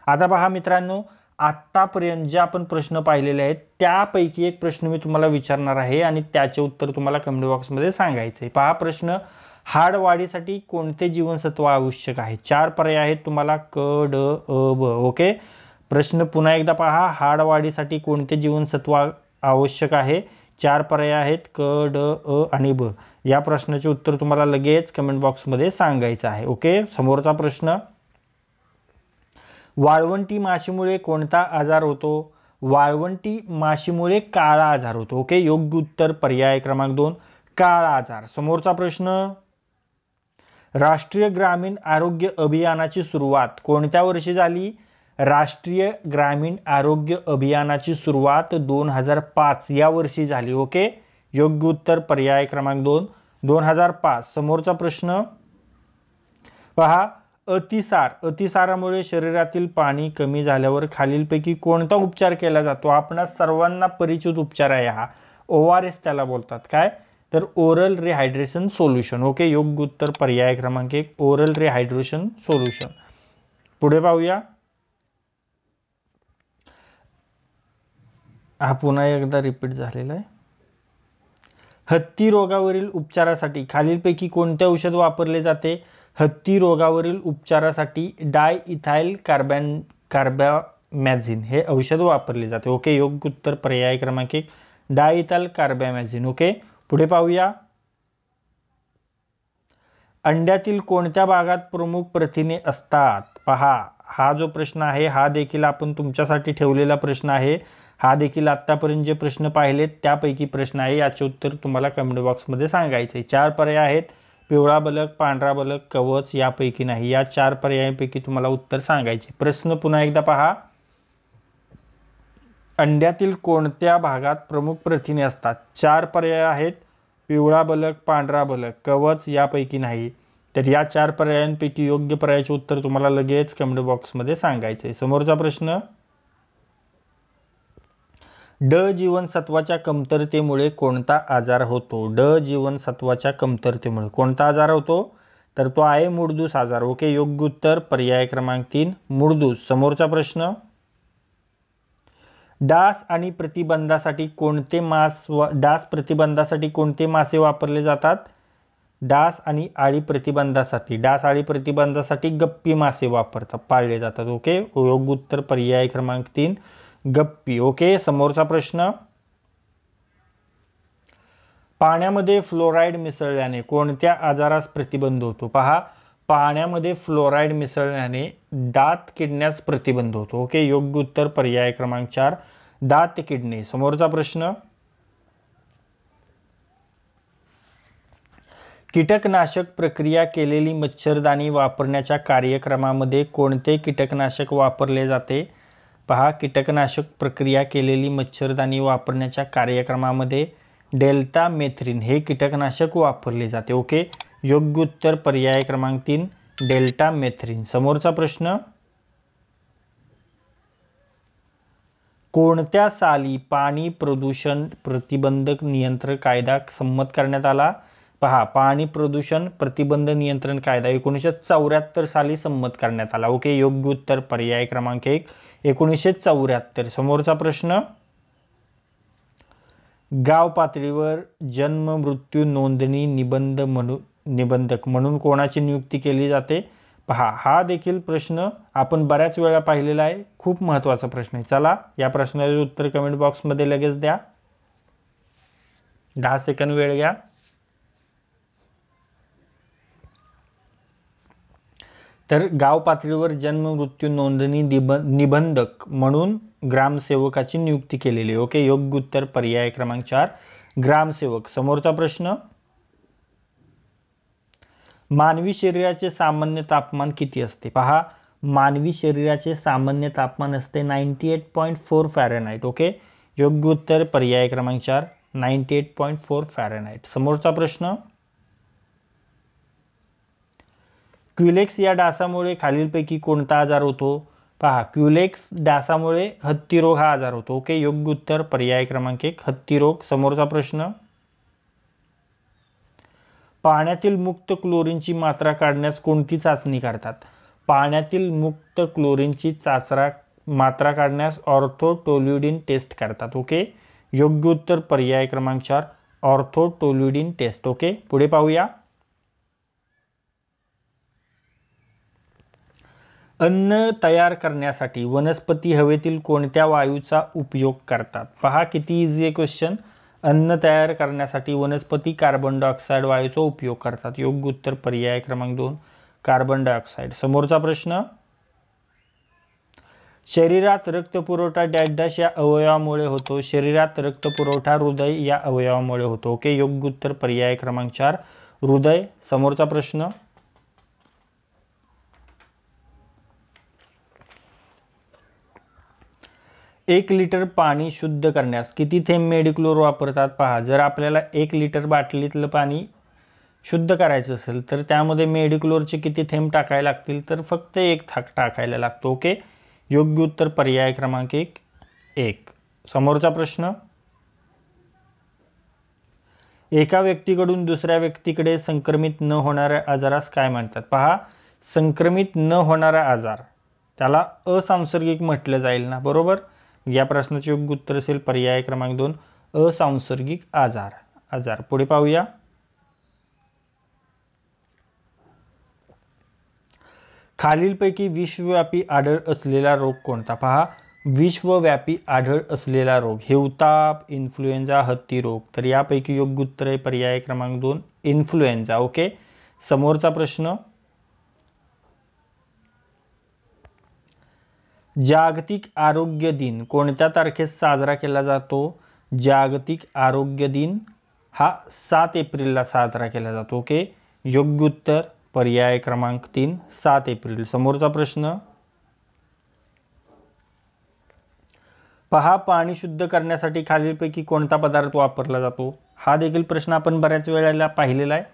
आता पहा मित्रांनो, आत्तापर्यंत जे आपण प्रश्न पाहिलेले आहेत त्यापैकी एक प्रश्न मी तुम्हाला विचारणार आहे आणि त्याचे उत्तर तुम्हाला कमेंट बॉक्समध्ये सांगायचे आहे. पहा प्रश्न, हाड वाढीसाठी कोणते जीवनसत्व आवश्यक आहे? 4 पर्याय आहेत तुम्हाला क, ड, अ, ब. ओके, प्रश्न पुन्हा एकदा पहा, हाड वाढीसाठी कोणते जीवनसत्व आवश्यक आहे? 4 पर्याय आहेत क, ड, अ आणि ब. या प्रश्नाचे उत्तर तुम्हाला लगेच कमेंट बॉक्समध्ये सांगायचं आहे. ओके, समोरचा प्रश्न, वाळवंटी माशीमुळे कोणता आजार होतो? वाळवंटी माशीमुळे काळा आजार होतो. ओके, योग्य उत्तर पर्याय क्रमांक 2 काळा आजार. समोरचा प्रश्न, राष्ट्रीय ग्रामीण आरोग्य अभियानाची सुरुवात कोणत्या वर्षी झाली? राष्ट्रीय ग्रामीण आरोग्य अभियानाची सुरुवात 2005 या वर्षी झाली. ओके, योग्य उत्तर पर्याय क्रमांक 2 2005. समोरचा प्रश्न पहा, अतिसारामुळे शरीरातील पाणी कमी झाल्यावर खालीलपैकी कोणता उपचार केला जातो? आपणा सर्वांना परिचित उपचार आहे हा, ORS त्याला बोलतात. काय? तर ओरल रिहायड्रेशन सोल्युशन. ओके, योग्य उत्तर पर्याय क्रमांक 1 ओरल रिहायड्रेशन सोल्युशन. पुढे पाहूया. हा पुन्हा एकदा रिपीट झालेला आहे. हत्ती रोगावरील उपचारासाठी खालीलपैकी कोणते औषध वापरले जाते? हत्ती रोगावरील उपचारासाठी डायइथाइल कार्बॅमॅझिन हे औषध वापरले जाते. ओके, योग्य उत्तर पर्याय क्रमांक 1 डायइथाइल कार्बॅमॅझिन. ओके, पुढे पाहूया. अंड्यातील कोणत्या भागात प्रमुख प्रथिने असतात? पहा, हा जो प्रश्न आहे हा देखील आपण तुमच्यासाठी ठेवलेला प्रश्न आहे. हा देखील आतापर्यंत जे प्रश्न पाहिलेत त्यापैकी प्रश्न आहे. याचे उत्तर तुम्हाला कमेंट बॉक्समध्ये सांगायचे. 4 पर्याय आहेत: पिवळा बलक, पांढरा बलक, कवच, यापैकी नाही. या 4 पर्यायांपैकी तुम्हाला उत्तर सांगायचे. प्रश्न पुन्हा एकदा पहा. अंड्यातील कोणत्या भागात प्रमुख प्रथिने असतात? 4 पर्याय आहेत: पिवळा बलक, पांढरा बलक, कवच, यापैकी नाही. तर या 4 पर्यायांपैकी योग्य पर्यायाचे उत्तर तुम्हाला लगेच कमेंट बॉक्समध्ये सांगायचे. समोरचा प्रश्न, ड जीवनसत्वाच्या कमतरतेमुळे कोणता आजार होतो? ड जीवनसत्वाच्या कमतरतेमुळे कोणता आजार होतो? तर तो आहे मुडदूस आजार. ओके, योग्य उत्तर पर्याय क्रमांक 3, मुडदूस. समोरचा प्रश्न, डास प्रतिबंधासाठी कोणते मासे वापरले जातात? डास आळी प्रतिबंधासाठी गप्पी मासे पाळले जातात. ओके, योग्य उत्तर पर्याय क्रमांक 3, गप्पी. ओके, समोरचा प्रश्न, पाण्यामध्ये फ्लोराईड मिसळल्याने कोणत्या आजारास प्रतिबंध होतो? पहा, पाण्यामध्ये फ्लोराईड मिसळल्याने दात किडण्यास प्रतिबंध होतो. ओके, योग्य उत्तर पर्याय क्रमांक 4, दात किडणे. समोरचा प्रश्न, कीटकनाशक प्रक्रिया केलेली मच्छरदाणी वापरण्याच्या कार्यक्रमामध्ये कोणते कीटकनाशक वापरले जाते? पहा, कीटकनाशक प्रक्रिया केलेली मच्छरदाणी वापरण्याच्या कार्यक्रमामध्ये डेल्टामेथ्रिन हे कीटकनाशक वापरले जाते. ओके, योग्य उत्तर पर्याय क्रमांक 3, डेल्टामेथ्रिन. समोरचा प्रश्न, कोणत्या साली पाणी प्रदूषण प्रतिबंधक नियंत्रण कायदा संमत करण्यात आला? पहा, पाणी प्रदूषण प्रतिबंध नियंत्रण कायदा 1974 साली संमत करण्यात आला. ओके, योग्य उत्तर पर्याय क्रमांक 1, 1974. समोरचा प्रश्न, गाव पातळीवर जन्म मृत्यू नोंदणी निबंधक म्हणून कोणाची नियुक्ती केली जाते? पहा, हा देखील प्रश्न आपण बऱ्याच वेळा पाहिलेला आहे. खूप महत्त्वाचा प्रश्न आहे. चला, या प्रश्नाचे उत्तर कमेंट बॉक्समध्ये लगेच द्या. 10 सेकंद वेळ घ्या. तर गाव पातळीवर जन्म मृत्यू नोंदणी निबंधक म्हणून ग्रामसेवकाची नियुक्ती केलेली. ओके, योग्य उत्तर पर्याय क्रमांक 4, ग्रामसेवक. समोरचा प्रश्न, मानवी शरीराचे सामान्य तापमान किती असते? पहा, मानवी शरीराचे सामान्य तापमान असते 98.4 फॅरेनहाइट. ओके, योग्य उत्तर पर्याय क्रमांक 4, 98.4 फॅरेनहाइट. समोरचा प्रश्न, क्युलेक्स या डासामुळे खालीलपैकी कोणता आजार होतो? पहा, क्युलेक्स डासामुळे हत्तीरोग हा आजार होतो. ओके, योग्य उत्तर पर्याय क्रमांक 1, हत्तीरोग. समोरचा प्रश्न, पाण्यातील मुक्त क्लोरीनची मात्रा काढण्यास कोणती चाचणी करतात? पाण्यातील मुक्त क्लोरीनची मात्रा काढण्यास ऑर्थोटोल्युडिन टेस्ट करतात. ओके, योग्य उत्तर पर्याय क्रमांक 4, ऑर्थोटोल्युडिन टेस्ट. ओके, पुढे पाहूया. अन्न तयार करण्यासाठी वनस्पती हवेतील कोणत्या वायूचा उपयोग करतात? पहा, किती इझी आहे क्वेश्चन. अन्न तयार करण्यासाठी वनस्पती कार्बन डायऑक्साईड वायूचा उपयोग करतात. योग्य उत्तर पर्याय क्रमांक 2, कार्बन डायऑक्साईड. समोरचा प्रश्न, शरीरात रक्तपुरवठा डॅश या अवयवामुळे होतो? शरीरात रक्तपुरवठा हृदय या अवयवामुळे होतो. ओके, योग्य उत्तर पर्याय क्रमांक 4, हृदय. समोरचा प्रश्न, 1 लिटर पाणी शुद्ध करण्यास किती थेंब मेडिक्लोर वापरतात? पहा, जर आपल्याला 1 लिटर बाटलीतलं पाणी शुद्ध करायचं असेल तर त्यामध्ये मेडिक्लोरचे किती थेंब टाकायला लागतील? तर फक्त 1 टाकायला लागतो. ओके, योग्य उत्तर पर्याय क्रमांक 1. समोरचा प्रश्न, एका व्यक्तीकडून दुसऱ्या व्यक्तीकडे संक्रमित न होणाऱ्या आजारास काय म्हणतात? पहा, संक्रमित न होणारा आजार त्याला असंसर्गिक म्हटलं जाईल ना, बरोबर. या प्रश्नाचे योग्य उत्तर असेल पर्याय क्रमांक 2, असंसर्गिक आजार. पुढे पाहूया. खालीलपैकी विश्वव्यापी आढळ असलेला रोग कोणता? पहा, विश्वव्यापी आढळ असलेला रोग हिवताप, इन्फ्लुएन्झा, हत्ती रोग. तर यापैकी योग्य उत्तर आहे पर्याय क्रमांक 2, इन्फ्लुएन्झा. ओके, समोरचा प्रश्न, जागतिक आरोग्य दिन कोणत्या तारखेस साजरा केला जातो? जागतिक आरोग्य दिन हा 7 एप्रिलला साजरा केला जातो. ओके, योग्य उत्तर पर्याय क्रमांक 3 7 एप्रिल. समोरचा प्रश्न पहा, पाणी शुद्ध करण्यासाठी खालीलपैकी कोणता पदार्थ वापरला जातो? हा देखील प्रश्न आपण बऱ्याच वेळेला पाहिलेला आहे.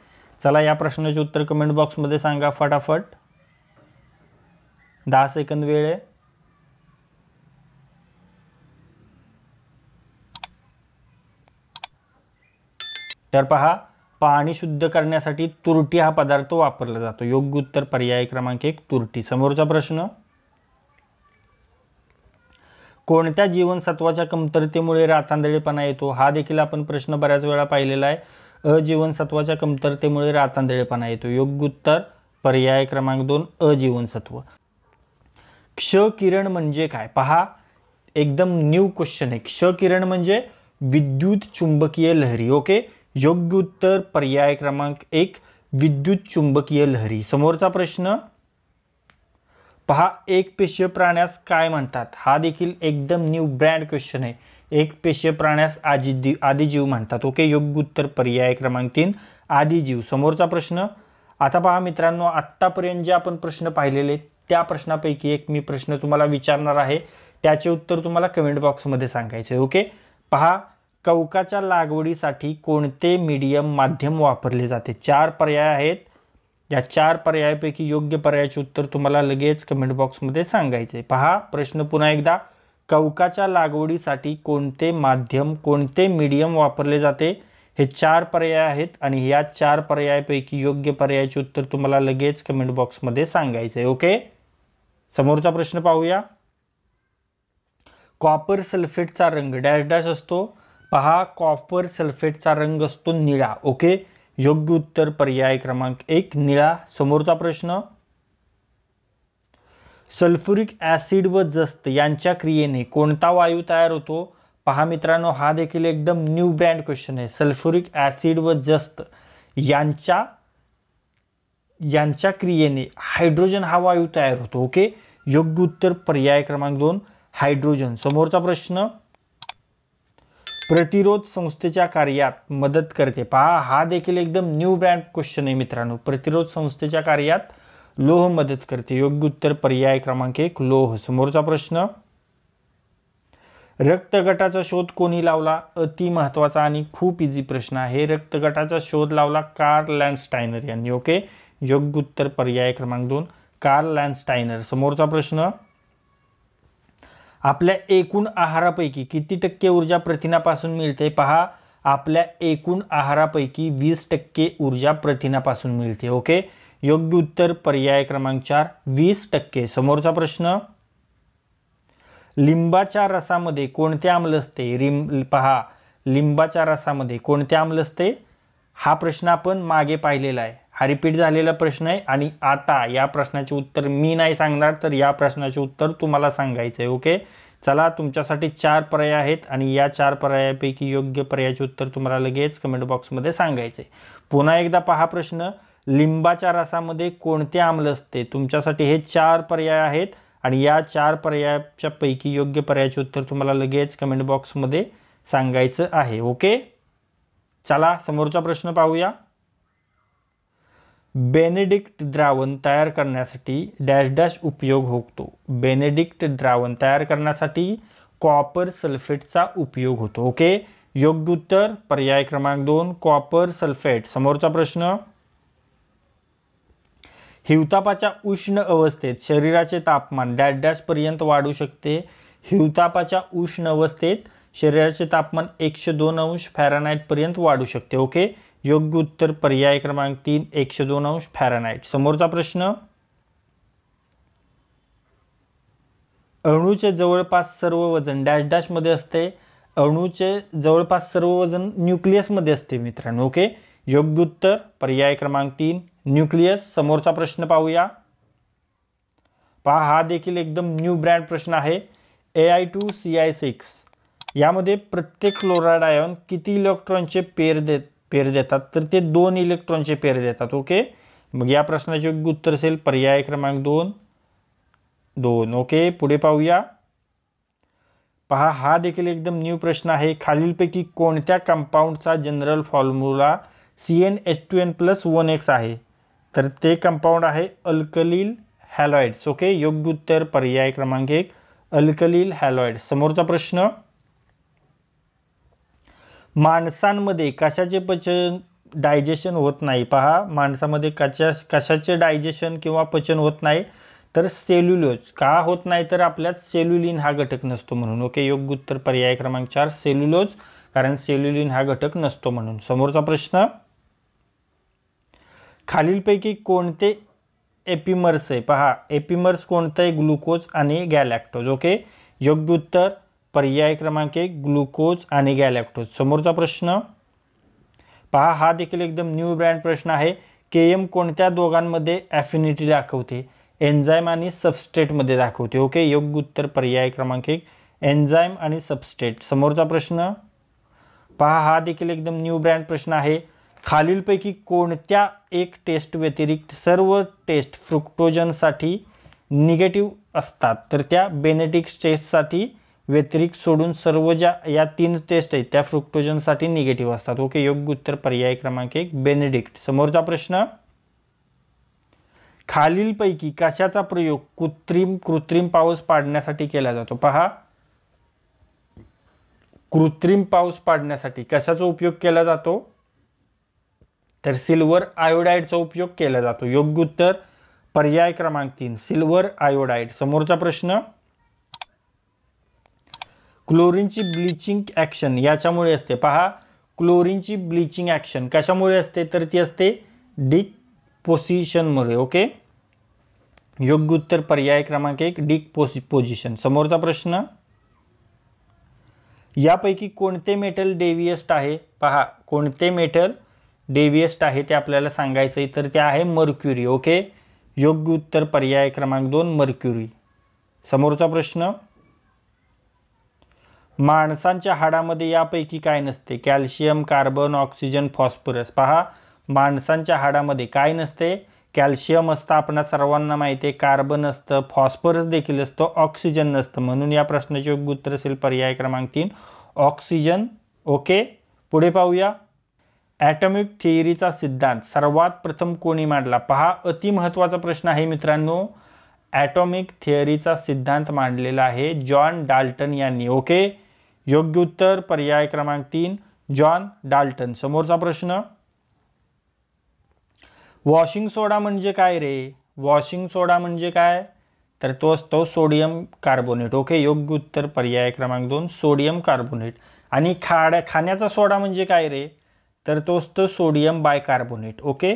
चला या प्रश्नाचे उत्तर कमेंट बॉक्समध्ये सांगा फटाफट. 10 सेकंद वेळ आहे. तर पहा, पाणी शुद्ध करण्यासाठी तुरटी हा पदार्थ वापरला जातो. योग्य उत्तर पर्याय क्रमांक 1 तुरटी. समोरचा प्रश्न, कोणत्या जीवनसत्वाच्या कमतरतेमुळे रातांधळेपणा येतो? हा देखील आपण प्रश्न बऱ्याच वेळा पाहिलेला आहे. अजीवनसत्वाच्या कमतरतेमुळे रातांधळेपणा येतो. योग्य उत्तर पर्याय क्रमांक 2 अजीवनसत्व. क्ष किरण म्हणजे काय? पहा, एकदम न्यू क्वेश्चन आहे. क्ष किरण म्हणजे विद्युत चुंबकीय लहरी. ओके, योग्य उत्तर पर्याय क्रमांक 1 विद्युत चुंबकीय लहरी. समोरचा प्रश्न पहा, एकपेशीय प्राण्यास काय म्हणतात? हा देखील एकदम न्यू ब्रँड क्वेश्चन आहे. एकपेशीय प्राण्यास आदिजीव म्हणतात. ओके, योग्य उत्तर पर्याय क्रमांक 3 आदिजीव. समोरचा प्रश्न, आता पहा मित्रांनो, आत्तापर्यंत जे आपण प्रश्न पाहिलेले त्या प्रश्नापैकी एक मी प्रश्न तुम्हाला विचारणार आहे. त्याचे उत्तर तुम्हाला कमेंट बॉक्समध्ये सांगायचे. ओके, पहा, कवकाच्या लागवडीसाठी कोणते मीडियम माध्यम वापरले जाते? 4 पर्याय आहेत. या 4 पर्यायापैकी योग्य पर्यायाचे उत्तर तुम्हाला लगेच कमेंट बॉक्समध्ये सांगायचे. पहा प्रश्न पुन्हा एकदा, कवकाच्या लागवडीसाठी कोणते माध्यम, कोणते मीडियम वापरले जाते? हे 4 पर्याय आहेत आणि या 4 पर्यायापैकी योग्य पर्यायाचे उत्तर तुम्हाला लगेच कमेंट बॉक्समध्ये सांगायचे. ओके, समोरचा प्रश्न पाहूया. कॉपर सल्फेटचा रंग डॅश डॅश असतो. पहा, कॉपर सल्फेटचा रंग असतो निळा. ओके, योग्य उत्तर पर्याय क्रमांक 1 निळा. समोरचा प्रश्न, सल्फ्युरिक ऍसिड व जस्त यांच्या क्रियेने कोणता वायू तयार होतो? पहा मित्रांनो, हा देखील एकदम न्यू ब्रँड क्वेश्चन आहे. सल्फ्युरिक ऍसिड व जस्त यांच्या क्रियेने हायड्रोजन हा वायू तयार होतो. ओके, योग्य उत्तर पर्याय क्रमांक 2 हायड्रोजन. समोरचा प्रश्न, प्रतिरोध संस्थेच्या कार्यात मदत करते. पहा, हा देखील एकदम न्यू ब्रँड क्वेश्चन आहे मित्रांनो. प्रतिरोध संस्थेच्या कार्यात लोह मदत करते. योग्य उत्तर पर्याय क्रमांक 1 लोह. समोरचा प्रश्न, रक्तगटाचा शोध कोणी लावला? अति महत्वाचा आणि खूप इझी प्रश्न आहे. रक्तगटाचा शोध लावला कार्ल लँडस्टायनर यांनी. ओके, योग्य उत्तर पर्याय क्रमांक 2 कार्ल लँडस्टायनर. समोरचा प्रश्न, आपल्या एकूण आहारापैकी किती टक्के ऊर्जा प्रथिनापासून मिळते? पहा, आपल्या एकूण आहारापैकी 20% ऊर्जा प्रथिनापासून मिळते. ओके, योग्य उत्तर पर्याय क्रमांक 4 20%. समोरचा प्रश्न, लिंबाच्या रसामध्ये कोणते आम्ल असते? पहा, लिंबाच्या रसामध्ये कोणते आम्ल असते? हा प्रश्न आपण मागे पाहिलेला आहे. हा रिपीट झालेला प्रश्न आहे आणि आता या प्रश्नाचे उत्तर मी नाही सांगणार, तर या प्रश्नाचे उत्तर तुम्हाला सांगायचं आहे. ओके, चला, तुमच्यासाठी 4 पर्याय आहेत आणि या 4 पर्यायापैकी योग्य पर्यायाचे उत्तर तुम्हाला लगेच कमेंट बॉक्समध्ये सांगायचे. पुन्हा एकदा पहा प्रश्न, लिंबाच्या रसामध्ये कोणते आम्ल असते? तुमच्यासाठी हे 4 पर्याय आहेत आणि या 4 पर्यायाच्या पैकी योग्य पर्यायाचे उत्तर तुम्हाला लगेच कमेंट बॉक्समध्ये सांगायचं आहे. ओके, चला समोरचा प्रश्न पाहूया. बेनेडिक्ट द्रावण तयार करण्यासाठी डॅश डॅश उपयोग होतो. बेनेडिक्ट द्रावण तयार करण्यासाठी कॉपर सल्फेटचा उपयोग होतो. ओके, योग्य उत्तर पर्याय क्रमांक 2 कॉपर सल्फेट. समोरचा प्रश्न, हिवतापाच्या उष्ण अवस्थेत शरीराचे तापमान डॅश डॅश पर्यंत वाढू शकते. हिवतापाच्या उष्ण अवस्थेत शरीराचे तापमान 102 अंश फॅरनहाइट पर्यंत वाढू शकते. ओके, योग्य उत्तर पर्याय क्रमांक 3 102 अंश फॅरनहाइट. समोरचा प्रश्न, अणूचे जवळपास सर्व वजन डॅश डॅश मध्ये असते. अणूचे जवळपास सर्व वजन न्यूक्लियस मध्ये असते मित्रांनो. ओके, योग्य उत्तर पर्याय क्रमांक 3 न्यूक्लियस. समोरचा प्रश्न पाहूया. पहा, हा देखील एकदम न्यू ब्रँड प्रश्न आहे. Ai2Si6 यामध्ये प्रत्येक क्लोराइड आयन किती इलेक्ट्रॉनचे पेर देतात? तर ते 2 इलेक्ट्रॉनचे पेर देतात. ओके, मग या प्रश्नाचे योग्य उत्तर असेल पर्याय क्रमांक 2. ओके, पुढे पाहूया. पहा, हा देखील एकदम न्यू प्रश्न आहे. खालीलपैकी कोणत्या कंपाऊंडचा जनरल फॉर्म्युला CnH2n+1x आहे? तर ते कंपाऊंड आहे अल्कलील हॅलॉइड्स. ओके, योग्य उत्तर पर्याय क्रमांक 1 अल्कलील हॅलॉइड. समोरचा प्रश्न, माणसांमध्ये कशाचे पचन डायजेशन होत नाही? पहा, माणसामध्ये कशाचे डायजेशन किंवा पचन होत नाही? तर सेल्युलोज. का होत नाही? तर आपल्यात सेल्युलिन हा घटक नसतो म्हणून. ओके, योग्य उत्तर पर्याय क्रमांक 4 सेल्युलोज, कारण सेल्युलिन हा घटक नसतो म्हणून. समोरचा प्रश्न, खालीलपैकी कोणते एपिमर्स आहे? पहा, एपिमर्स कोणतं आहे? ग्लुकोज आणि गॅलॅक्टोज. ओके, योग्य उत्तर पर्याय क्रमांक 1 ग्लुकोज आणि गॅलॅक्टोज. समोरचा प्रश्न पहा, हा देखील एकदम न्यू ब्रँड प्रश्न आहे. Km कोणत्या दोघांमध्ये ॲफिनिटी दाखवते? एन्झाईम आणि सबस्ट्रेटमध्ये दाखवते. ओके, योग्य उत्तर पर्याय क्रमांक 1 एन्झाईम आणि सबस्ट्रेट. समोरचा प्रश्न पहा, हा देखील एकदम न्यू ब्रँड प्रश्न आहे. खालीलपैकी कोणत्या एक टेस्ट व्यतिरिक्त सर्व टेस्ट फ्रुक्टोजनसाठी निगेटिव्ह असतात? तर त्या बेनेडिक्ट टेस्टसाठी व्यतिरिक्त सोडून सर्व ज्या या 3 टेस्ट आहेत त्या फ्रुक्टोजनसाठी निगेटिव्ह असतात. ओके, योग्य उत्तर पर्याय क्रमांक 1 बेनेडिक्ट. समोरचा प्रश्न, खालीलपैकी कशाचा प्रयोग कृत्रिम पाऊस पाडण्यासाठी केला जातो? पहा, कृत्रिम पाऊस पाडण्यासाठी कशाचा उपयोग केला जातो? तर सिल्वर आयोडाईडचा उपयोग केला जातो. योग्य उत्तर पर्याय क्रमांक 3 सिल्वर आयोडाईड. समोरचा प्रश्न, क्लोरीनची ब्लिचिंग ॲक्शन याच्यामुळे असते. पहा, क्लोरीनची ब्लिचिंग ॲक्शन कशामुळे असते? तर ती असते डिकपोजिशनमुळे. ओके, योग्य उत्तर पर्याय क्रमांक 1 डिकपोजिशन. समोरचा प्रश्न, यापैकी कोणते मेटल डेव्हिएस्ट आहे? पहा, कोणते मेटल डेव्हिएस्ट आहे ते आपल्याला सांगायचं आहे. तर ते आहे मर्क्युरी. ओके, योग्य उत्तर पर्याय क्रमांक 2 मर्क्युरी. समोरचा प्रश्न, माणसांच्या हाडामध्ये यापैकी काय नसते? Calcium, carbon, oxygen, phosphorus. पहा, माणसांच्या हाडामध्ये काय नसते? कॅल्शियम असतं, आपणा सर्वांना माहिती आहे. कार्बन असतं, फॉस्फरस देखील असतं, ऑक्सिजन नसतं. म्हणून या प्रश्नाचे योग्य उत्तर असेल पर्याय क्रमांक 3 ऑक्सिजन. ओके, पुढे पाहूया. ॲटॉमिक थिअरीचा सिद्धांत सर्वात प्रथम कोणी मांडला? पहा, अति महत्त्वाचा प्रश्न आहे मित्रांनो. ॲटॉमिक थिअरीचा सिद्धांत मांडलेला आहे जॉन डाल्टन यांनी. ओके, योग्य उत्तर पर्याय क्रमांक 3 जॉन डाल्टन. समोरचा प्रश्न, वॉशिंग सोडा म्हणजे काय रे? वॉशिंग सोडा म्हणजे काय? तर तो असतो सोडियम कार्बोनेट. ओके, योग्य उत्तर पर्याय क्रमांक 2 सोडियम कार्बोनेट. आणि खाण्याचा सोडा म्हणजे काय रे? तर तो असतो सोडियम बायकार्बोनेट. ओके,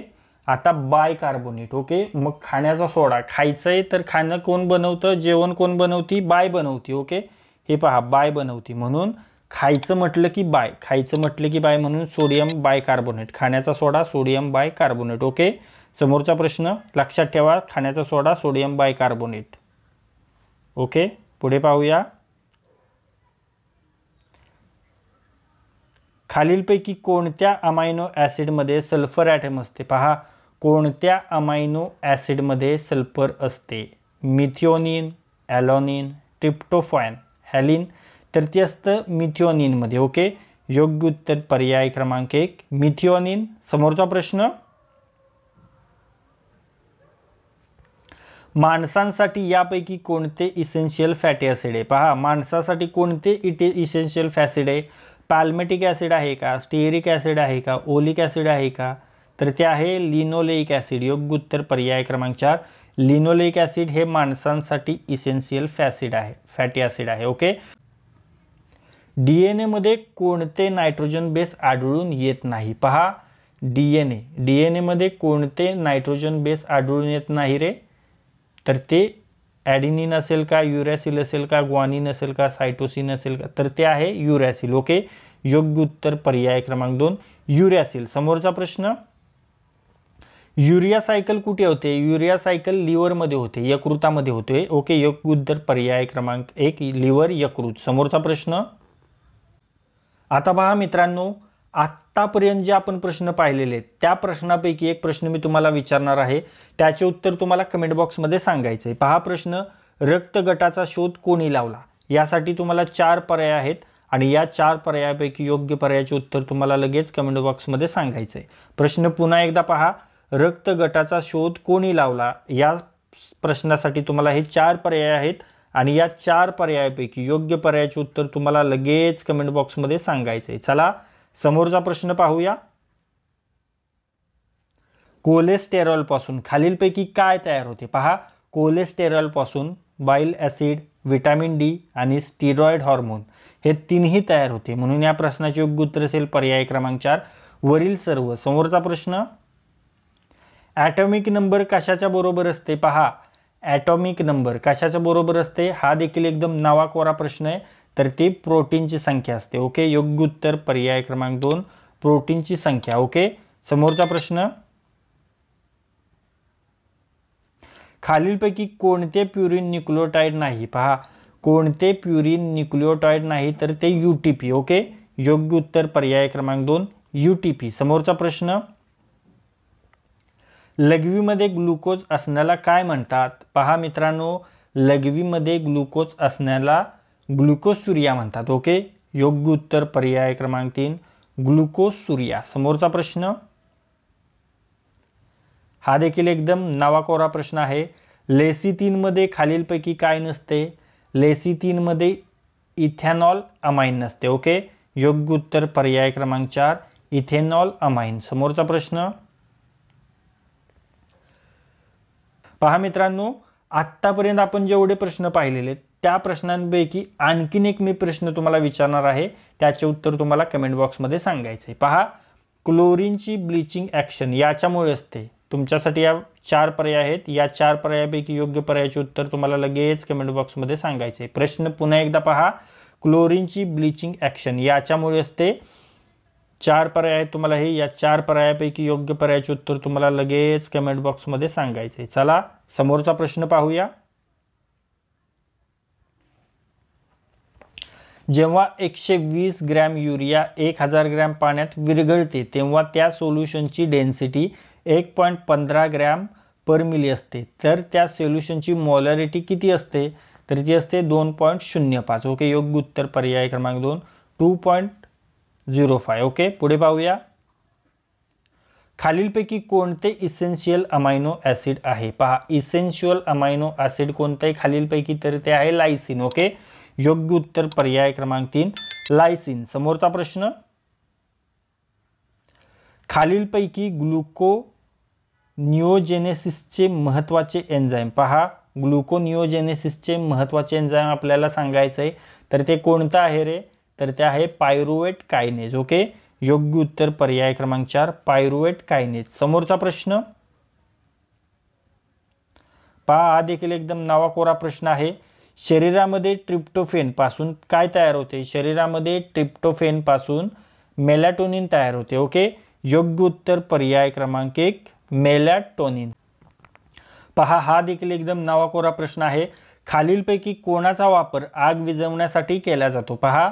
आता बायकार्बोनेट. ओके, मग खाण्याचा सोडा खायचं आहे तर खाणं कोण बनवतं? जेवण कोण बनवती? बाय बनवती. ओके, हे पहा बाय बनवती. म्हणून खायचं म्हटलं की बाय, खायचं म्हटलं की बाय, म्हणून सोडियम बायकार्बोनेट. खाण्याचा सोडा सोडियम बायकार्बोनेट. ओके, समोरचा प्रश्न लक्षात ठेवा, खाण्याचा सोडा सोडियम बायकार्बोनेट. ओके, पुढे पाहूया. खालीलपैकी कोणत्या अमायनो ॲसिडमध्ये सल्फर ॲटम असते? पहा, कोणत्या अमायनो ॲसिडमध्ये सल्फर असते? मिथिओनिन, ॲलॉनिन, ट्रिप्टोफॅन, हॅलिन. तर ते असतं मिथिओनिनमध्ये. ओके, योग्य उत्तर पर्याय क्रमांक 1 मिथिओनिन. समोरचा प्रश्न, माणसांसाठी यापैकी कोणते इसेन्शियल फॅटी ॲसिड आहे? पहा, माणसासाठी कोणते इसेन्शियल फॅसिड आहे? पॅल्मेटिक ॲसिड आहे का? स्टेरिक ॲसिड आहे का? ओलिक ॲसिड आहे का? तर ते आहे लिनोलेइक ॲसिड. योग्य उत्तर पर्याय क्रमांक 4 लिनोलेइक ॲसिड हे माणसांसाठी इसेन्शियल फॅटी ॲसिड आहे. ओके, DNA मध्ये कोणते नायट्रोजन बेस आढळून येत नाही? पहा, DNA मध्ये कोणते नायट्रोजन बेस आढळून येत नाही रे? तर ते ॲडिनिन असेल का, युरॅसिल असेल का, ग्वानिन असेल का, सायटोसिन असेल का? तर ते आहे युरॅसिल. ओके, योग्य उत्तर पर्याय क्रमांक 2 युरॅसिल. समोरचा प्रश्न, युरिया सायकल कुठे होते? युरिया सायकल लिव्हरमध्ये होते, यकृतामध्ये होते. ओके, योग्य उत्तर पर्याय क्रमांक 1 लिव्हर, यकृत. समोरचा प्रश्न, आता पहा मित्रांनो, आत्तापर्यंत जे आपण प्रश्न पाहिलेले आहेत त्या प्रश्नापैकी एक प्रश्न मी तुम्हाला विचारणार आहे, त्याचे उत्तर तुम्हाला कमेंट बॉक्समध्ये सांगायचं आहे. पहा प्रश्न, रक्त गटाचा शोध कोणी लावला? यासाठी तुम्हाला 4 पर्याय आहेत आणि या 4 पर्यायापैकी योग्य पर्यायाचे उत्तर तुम्हाला लगेच कमेंट बॉक्समध्ये सांगायचं आहे. प्रश्न पुन्हा एकदा पहा, रक्त गटाचा शोध कोणी लावला? या प्रश्नासाठी तुम्हाला हे 4 पर्याय आहेत आणि या 4 पर्यायापैकी योग्य पर्यायाचे उत्तर तुम्हाला लगेच कमेंट बॉक्समध्ये सांगायचं आहे. चला समोरचा प्रश्न पाहूया. कोलेस्टेरॉल पासून खालीलपैकी काय तयार होते? पहा, कोलेस्टेरॉल पासून बाइल ॲसिड, व्हिटॅमिन डी आणि स्टिरॉइड हार्मोन हे तिन्ही तयार होते. म्हणून या प्रश्नाचे योग्य उत्तर असेल पर्याय क्रमांक 4 वरील सर्व. समोरचा प्रश्न, ॲटॉमिक नंबर कशाच्या बरोबर असते? पहा, ॲटॉमिक नंबर कशाच्या बरोबर असते? हा देखील एकदम नावाकोरा प्रश्न आहे. तर ती प्रोटीनची संख्या असते. ओके, योग्य उत्तर पर्याय क्रमांक 2 प्रोटीनची संख्या. ओके, समोरचा प्रश्न, खालीलपैकी कोणते प्युरिन न्यूक्लियोटाइड नाही? पहा, कोणते प्युरिन न्यूक्लियोटाइड नाही? तर ते यूटीपी. ओके, योग्य उत्तर पर्याय क्रमांक 2 यूटीपी. समोरचा प्रश्न, लघवीमध्ये ग्लुकोज असण्याला काय म्हणतात? पहा मित्रांनो, लघवीमध्ये ग्लुकोज असण्याला ग्लुकोसुरिया म्हणतात. ओके, योग्य उत्तर पर्याय क्रमांक 3 ग्लुकोसुरिया. समोरचा प्रश्न, हा देखील एकदम नावाकोरा प्रश्न आहे. लेसिथिनमध्ये खालीलपैकी काय नसते? लेसिथिनमध्ये इथेनॉल अमाइन नसते. ओके, योग्य उत्तर पर्याय क्रमांक 4 इथेनॉल अमाइन. समोरचा प्रश्न, पहा मित्रांनो, आत्तापर्यंत आपण जेवढे प्रश्न पाहिलेले त्या प्रश्नांपैकी आणखीन एक मी प्रश्न तुम्हाला विचारणार आहे, त्याचे उत्तर तुम्हाला कमेंट बॉक्समध्ये सांगायचे. पहा, क्लोरीनची ब्लिचिंग ॲक्शन याच्यामुळे असते. तुमच्यासाठी या 4 पर्याय आहेत. या 4 पर्यायापैकी योग्य पर्यायाचे उत्तर तुम्हाला लगेच कमेंट बॉक्समध्ये सांगायचे. प्रश्न पुन्हा एकदा पहा, क्लोरीनची ब्लिचिंग ॲक्शन याच्यामुळे असते. 4 पर्याय आहेत तुम्हाला हे. या 4 पर्यायापैकी योग्य पर्यायाचे उत्तर तुम्हाला लगेच कमेंट बॉक्समध्ये सांगायचे. चला समोरचा प्रश्न पाहूया. जेव्हा 120 ग्रॅम युरिया 1000 ग्रॅम पाण्यात विरघळते तेव्हा त्या सोल्युशनची डेन्सिटी 1.15 ग्रॅम पर मिली असते. तर त्या सोल्युशनची मोलॅरिटी किती असते? तर ती असते 2.05. ओके, योग्य उत्तर पर्याय क्रमांक 2 2.05. ओके, पुढे पाहूया. खालीलपैकी कोणते इसेन्शियल अमायनो ॲसिड आहे? पहा, इसेन्शियल अमायनो ॲसिड कोणते खालीलपैकी? तर ते आहे लायसिन. ओके, योग्य उत्तर पर्याय क्रमांक 3 लायसिन. समोरचा प्रश्न, खालीलपैकी ग्लुकोनिओजेनेसिसचे महत्त्वाचे एन्झाईम. पहा, ग्लुकोनिओजेनेसिसचे महत्त्वाचे एन्झाईम आपल्याला सांगायचं आहे. तर ते कोणतं आहे रे? तर ते आहे पायरुवेट कायनेज. ओके, योग्य उत्तर पर्याय क्रमांक 4 पायरुवेट कायनेज. समोरचा प्रश्न, पहा, हा देखील एकदम नावाकोरा प्रश्न आहे. शरीरामध्ये ट्रिप्टोफेन पासून काय तयार होते? शरीरामध्ये ट्रिप्टोफेन पासून मेलॅटोनिन तयार होते. ओके, योग्य उत्तर पर्याय क्रमांक 1 मेलॅटोनिन. पहा, हा देखील एकदम नावाकोरा प्रश्न आहे. खालीलपैकी कोणाचा वापर आग विझवण्यासाठी केला जातो? पहा,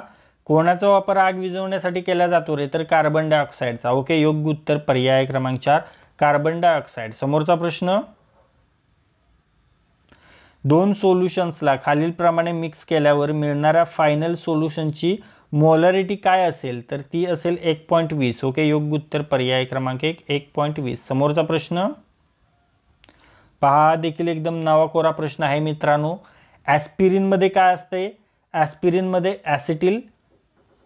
कोणाचा वापर आग विझवण्यासाठी केला जातो रे? तर कार्बन डायऑक्साईडचा. ओके, योग्य उत्तर पर्याय क्रमांक 4 कार्बन डायऑक्साईड. समोरचा प्रश्न, 2 सोल्युशन्सला खालीलप्रमाणे मिक्स केल्यावर मिळणाऱ्या फायनल सोल्युशनची मोलॅरिटी काय असेल? तर ती असेल 1.20. ओके, योग्य उत्तर पर्याय क्रमांक 1 1.20. समोरचा प्रश्न, पहा, देखील एकदम नावाकोरा प्रश्न आहे मित्रांनो. ॲस्पिरिनमध्ये काय असते? ॲस्पिरिनमध्ये ॲसिटिल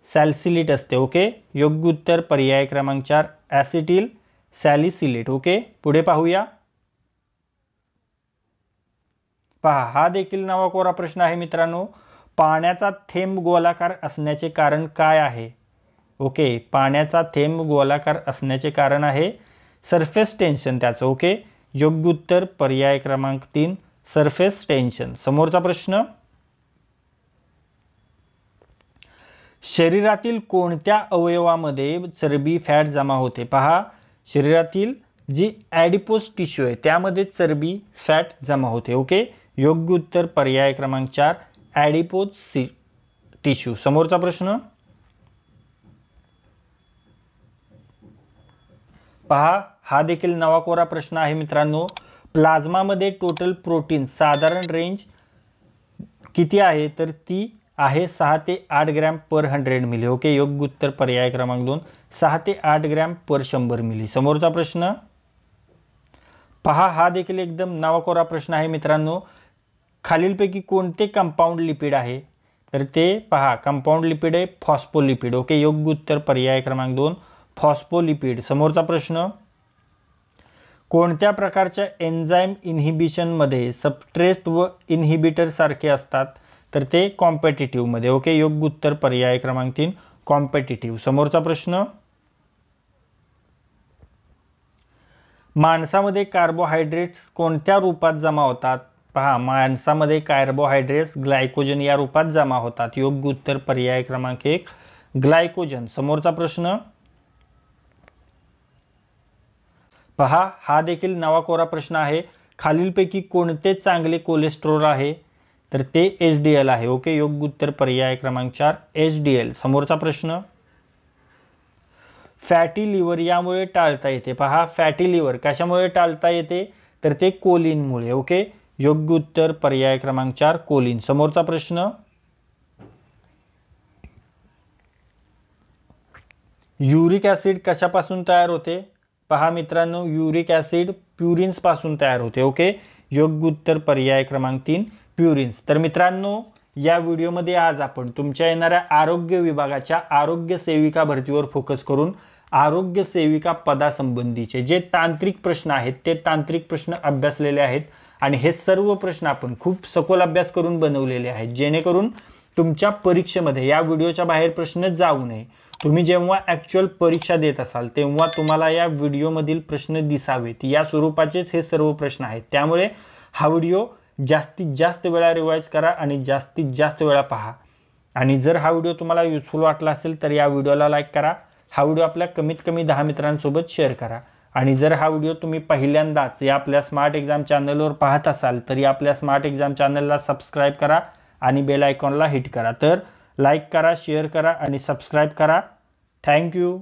सॅलिसिलेट असते. ओके, योग्य उत्तर पर्याय क्रमांक 4 ॲसिटिल सॅलिसिलेट. ओके, पुढे पाहूया. पहा, हा देखील नावाकोरा प्रश्न आहे मित्रांनो. पाण्याचा थेंब गोलाकार असण्याचे कारण काय आहे? ओके, पाण्याचा थेंब गोलाकार असण्याचे कारण आहे सरफेस टेन्शन त्याचं. ओके, योग्य उत्तर पर्याय क्रमांक 3 सरफेस टेन्शन. समोरचा प्रश्न, शरीरातील कोणत्या अवयवामध्ये चरबी फॅट जमा होते? पहा, शरीरातील जी ॲडिपोज टिश्यू आहे त्यामध्ये चरबी फॅट जमा होते. ओके, योग्य उत्तर पर्याय क्रमांक 4 ॲडिपोज टिश्यू. समोरचा प्रश्न, पहा, हा देखील नवा कोरा प्रश्न आहे मित्रांनो. प्लाझ्मामध्ये टोटल प्रोटीन साधारण रेंज किती आहे, तर ती आहे 6 ते 8 ग्रॅम पर 100 मिली. ओके, योग्य उत्तर पर्याय क्रमांक 2, 6 ते 8 ग्रॅम पर 100 मिली. समोरचा प्रश्न पहा, हा देखील एकदम नवा कोरा प्रश्न आहे मित्रांनो. खालीलपैकी कोणते कंपाऊंड लिपिड आहे, तर ते पहा कंपाऊंड लिपिड आहे फॉस्फोलिपिड. ओके, योग्य उत्तर पर्याय क्रमांक 2, फॉस्फोलिपिड. समोरचा प्रश्न कोणत्या प्रकारच्या एन्झाईम इन्हिबिशनमध्ये सबस्ट्रेट व इन्हिबिटर सारखे असतात, तर ते कॉम्पिटिटिव्ह मध्ये. ओके, योग्य उत्तर पर्याय क्रमांक 3, कॉम्पिटिटिव्ह. समोरचा प्रश्न माणसामध्ये कार्बोहायड्रेट्स कोणत्या रूपात जमा होतात. पहा, माणसामध्ये कार्बोहायड्रेट्स ग्लायकोजन या रूपात जमा होतात. योग्य उत्तर पर्याय क्रमांक 1, ग्लायकोजन. समोरचा प्रश्न पहा, हा देखील नवा कोरा प्रश्न आहे. खालीलपैकी कोणते चांगले कोलेस्ट्रॉल आहे, तर ते HDL आहे. ओके, योग्य उत्तर पर्याय क्रमांक 4, HDL. समोरचा प्रश्न फॅटी लिव्हर यामुळे टाळता येते. पहा, फॅटी लिव्हर कशामुळे टाळता येते, तर ते कोलिनमुळे. ओके, योग्य उत्तर पर्याय क्रमांक 4, कोलिन. समोरचा प्रश्न युरिक ॲसिड कशापासून तयार होते. पहा मित्रांनो, युरिक ॲसिड प्युरिन्स पासून तयार होते. ओके, योग्य उत्तर पर्याय क्रमांक 3, प्युरिन्स. तर मित्रांनो, या व्हिडिओमध्ये आज आपण तुमच्या येणाऱ्या आरोग्य विभागाच्या आरोग्य सेविका भरतीवर फोकस करून आरोग्य सेविका पदासंबंधीचे जे तांत्रिक प्रश्न आहेत ते तांत्रिक प्रश्न अभ्यासलेले आहेत. आणि हे सर्व प्रश्न आपण खूप सखोल अभ्यास करून बनवलेले आहेत, जेणेकरून तुमच्या परीक्षेमध्ये या व्हिडिओच्या बाहेर प्रश्न जाऊ नये. तुम्ही जेव्हा ॲक्च्युअल परीक्षा देत असाल तेव्हा तुम्हाला या व्हिडिओमधील प्रश्न दिसावेत या स्वरूपाचेच हे सर्व प्रश्न आहेत. त्यामुळे हा व्हिडिओ जास्तीत जास्त वेळा रिवाइज करा आणि जास्तीत जास्त वेळा पहा. आणि जर हा व्हिडिओ तुम्हाला युजफुल वाटला असेल तर या व्हिडिओला लाईक करा. हा व्हिडिओ आपल्या कमीत कमी 10 मित्रांसोबत शेअर करा. आणि जर हा व्हिडिओ तुम्ही पहिल्यांदाच या आपल्या स्मार्ट एक्झाम चॅनलवर पाहत असाल तर या आपल्या स्मार्ट एक्झाम चॅनलला सबस्क्राईब करा आणि बेल आयकॉनला हिट करा. तर लाईक करा, शेअर करा आणि सबस्क्राईब करा. थँक्यू.